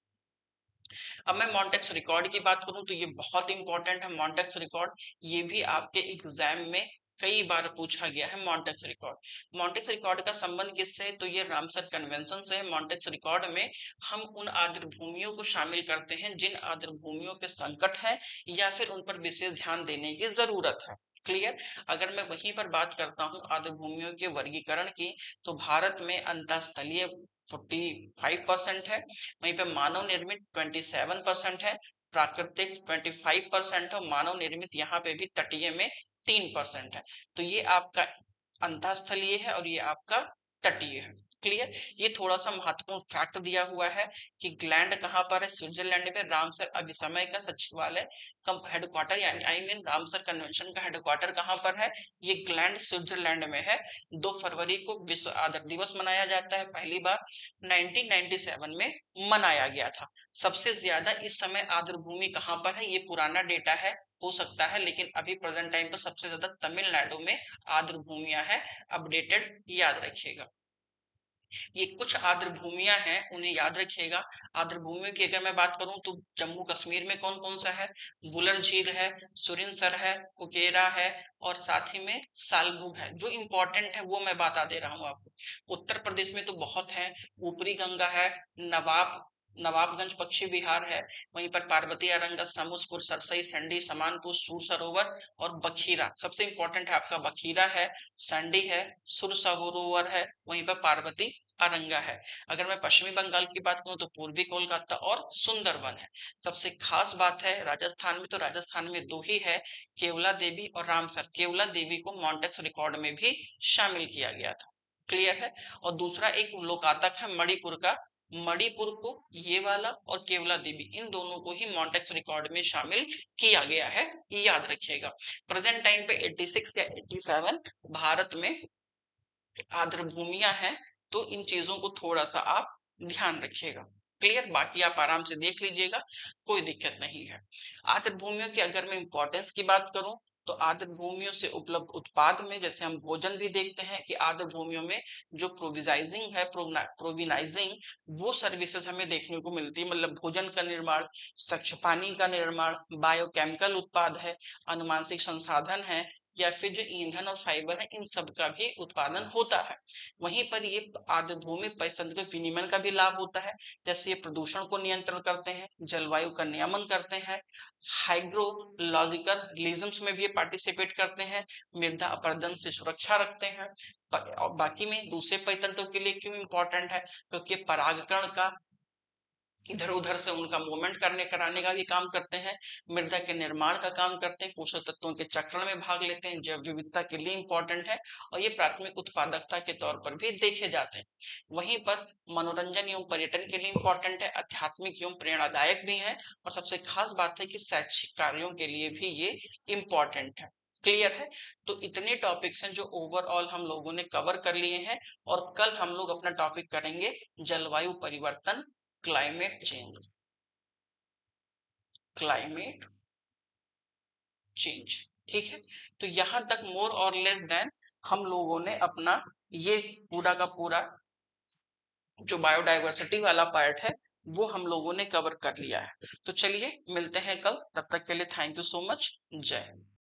अब मैं मॉन्टेक्स रिकॉर्ड की बात करूं तो ये बहुत इंपॉर्टेंट है मॉन्टेक्स रिकॉर्ड। ये भी आपके एग्जाम में कई बार पूछा गया है मॉन्टेक्स रिकॉर्ड। मॉन्टेक्स रिकॉर्ड का संबंध किससे है, तो ये रामसर कन्वेंशन से है। मॉन्टेक्स रिकॉर्ड में हम उन आर्द्र भूमियों को शामिल करते हैं जिन आर्द्र भूमियों के संकट है या फिर उन पर विशेष ध्यान देने की जरूरत है। क्लियर। अगर मैं वहीं पर बात करता हूँ आर्द्र भूमियों के वर्गीकरण की, तो भारत में अंतःस्थलीय 45% है, वहीं पे मानव निर्मित 27% है, प्राकृतिक 25% है, मानव निर्मित यहाँ पे भी तटीय में 3% है। तो ये आपका अंतःस्थलीय है और ये आपका तटीय है। क्लियर। ये थोड़ा सा महत्वपूर्ण फैक्ट दिया हुआ है कि ग्लैंड कहाँ पर है, स्विट्जरलैंड में। रामसर अभिसमय का सचिवालय कम हेडक्वार्टर यानी आई मीन रामसर कन्वेंशन का हेडक्वार्टर कहाँ पर है, ये ग्लैंड स्विट्जरलैंड में है। 2 फरवरी को विश्व आर्द्र दिवस मनाया जाता है, पहली बार 1997 में मनाया गया था। सबसे ज्यादा इस समय आर्द्र भूमि कहाँ पर है, ये पुराना डेटा है, हो सकता है, लेकिन अभी प्रेजेंट टाइम पर सबसे ज्यादा तमिलनाडु में आर्द्र भूमियां हैं। अपडेटेड याद रखिएगा। ये कुछ आर्द्र भूमियां हैं, उन्हें याद रखिएगा। आर्द्र भूमियों की अगर मैं बात करूं तो जम्मू कश्मीर में कौन कौन सा है, बुलर झील है, सुरिनसर है, कुकेरा है, और साथ ही में सालबुग है। जो इंपॉर्टेंट है वो मैं बता दे रहा हूं आपको। उत्तर प्रदेश में तो बहुत है, ऊपरी गंगा है, नवाब नवाबगंज पक्षी विहार है, वहीं पर पार्वती अरंगा, समूसपुर, सरसई, संडी, समानपुर, सूर सरोवर और बखीरा। सबसे इंपॉर्टेंट है आपका बखीरा है, संडी है, सुर सरोवर है, वहीं पर पार्वती अरंगा है। अगर मैं पश्चिमी बंगाल की बात करूं तो पूर्वी कोलकाता और सुंदरवन है। सबसे खास बात है राजस्थान में, तो राजस्थान में दो ही है, केवला देवी और रामसर। केवला देवी को मॉन्टेक्स रिकॉर्ड में भी शामिल किया गया था। क्लियर है। और दूसरा एक लोकातक है मणिपुर का, मणिपुर को ये वाला और केवला देवी, इन दोनों को ही मॉन्टेक्स रिकॉर्ड में शामिल किया गया है, ये याद रखिएगा। प्रेजेंट टाइम पे 86 या 87 भारत में आर्द्र भूमियां हैं, तो इन चीजों को थोड़ा सा आप ध्यान रखिएगा। क्लियर, बाकी आप आराम से देख लीजिएगा, कोई दिक्कत नहीं है। आर्द्र भूमियों की अगर मैं इंपॉर्टेंस की बात करूं, तो आर्द्र भूमियों से उपलब्ध उत्पाद में जैसे हम भोजन भी देखते हैं कि आर्द्र भूमियों में जो प्रोविजाइजिंग है, प्रोविनाइजिंग, वो सर्विसेज हमें देखने को मिलती है। मतलब भोजन का निर्माण, स्वच्छ पानी का निर्माण, बायोकेमिकल उत्पाद है, अनुमानसिक संसाधन है, या फिर जो ईंधन और फाइबर है, इन सब का भी उत्पादन होता है। वहीं पर ये आर्द्रभूमि परितंत्र के विनियमन का भी लाभ होता है। जैसे ये प्रदूषण को नियंत्रण करते हैं, जलवायु का नियमन करते हैं, हाइड्रोलॉजिकल रिलिजम्स में भी ये पार्टिसिपेट करते हैं, मृदा अपरदन से सुरक्षा रखते हैं। और बाकी में दूसरे परितंत्रों के लिए क्यों इंपॉर्टेंट है, क्योंकि परागकण का इधर उधर से उनका मूवमेंट करने कराने का भी काम करते हैं, मृदा के निर्माण का काम करते हैं, पोषक तत्वों के चक्रण में भाग लेते हैं, जैव विविधता के लिए इंपॉर्टेंट है, और ये प्राथमिक उत्पादकता के तौर पर भी देखे जाते हैं। वहीं पर मनोरंजन एवं पर्यटन के लिए इंपॉर्टेंट है, आध्यात्मिक एवं प्रेरणादायक भी है, और सबसे खास बात है कि शैक्षिक कार्यों के लिए भी ये इंपॉर्टेंट है। क्लियर है। तो इतने टॉपिक्स हैं जो ओवरऑल हम लोगों ने कवर कर लिए हैं, और कल हम लोग अपना टॉपिक करेंगे जलवायु परिवर्तन, क्लाइमेट चेंज, क्लाइमेट चेंज। ठीक है। तो यहां तक मोर और लेस देन हम लोगों ने अपना ये पूरा का पूरा जो बायोडाइवर्सिटी वाला पार्ट है वो हम लोगों ने कवर कर लिया है। तो चलिए मिलते हैं कल, तब तक के लिए थैंक यू सो मच। जय हिंद।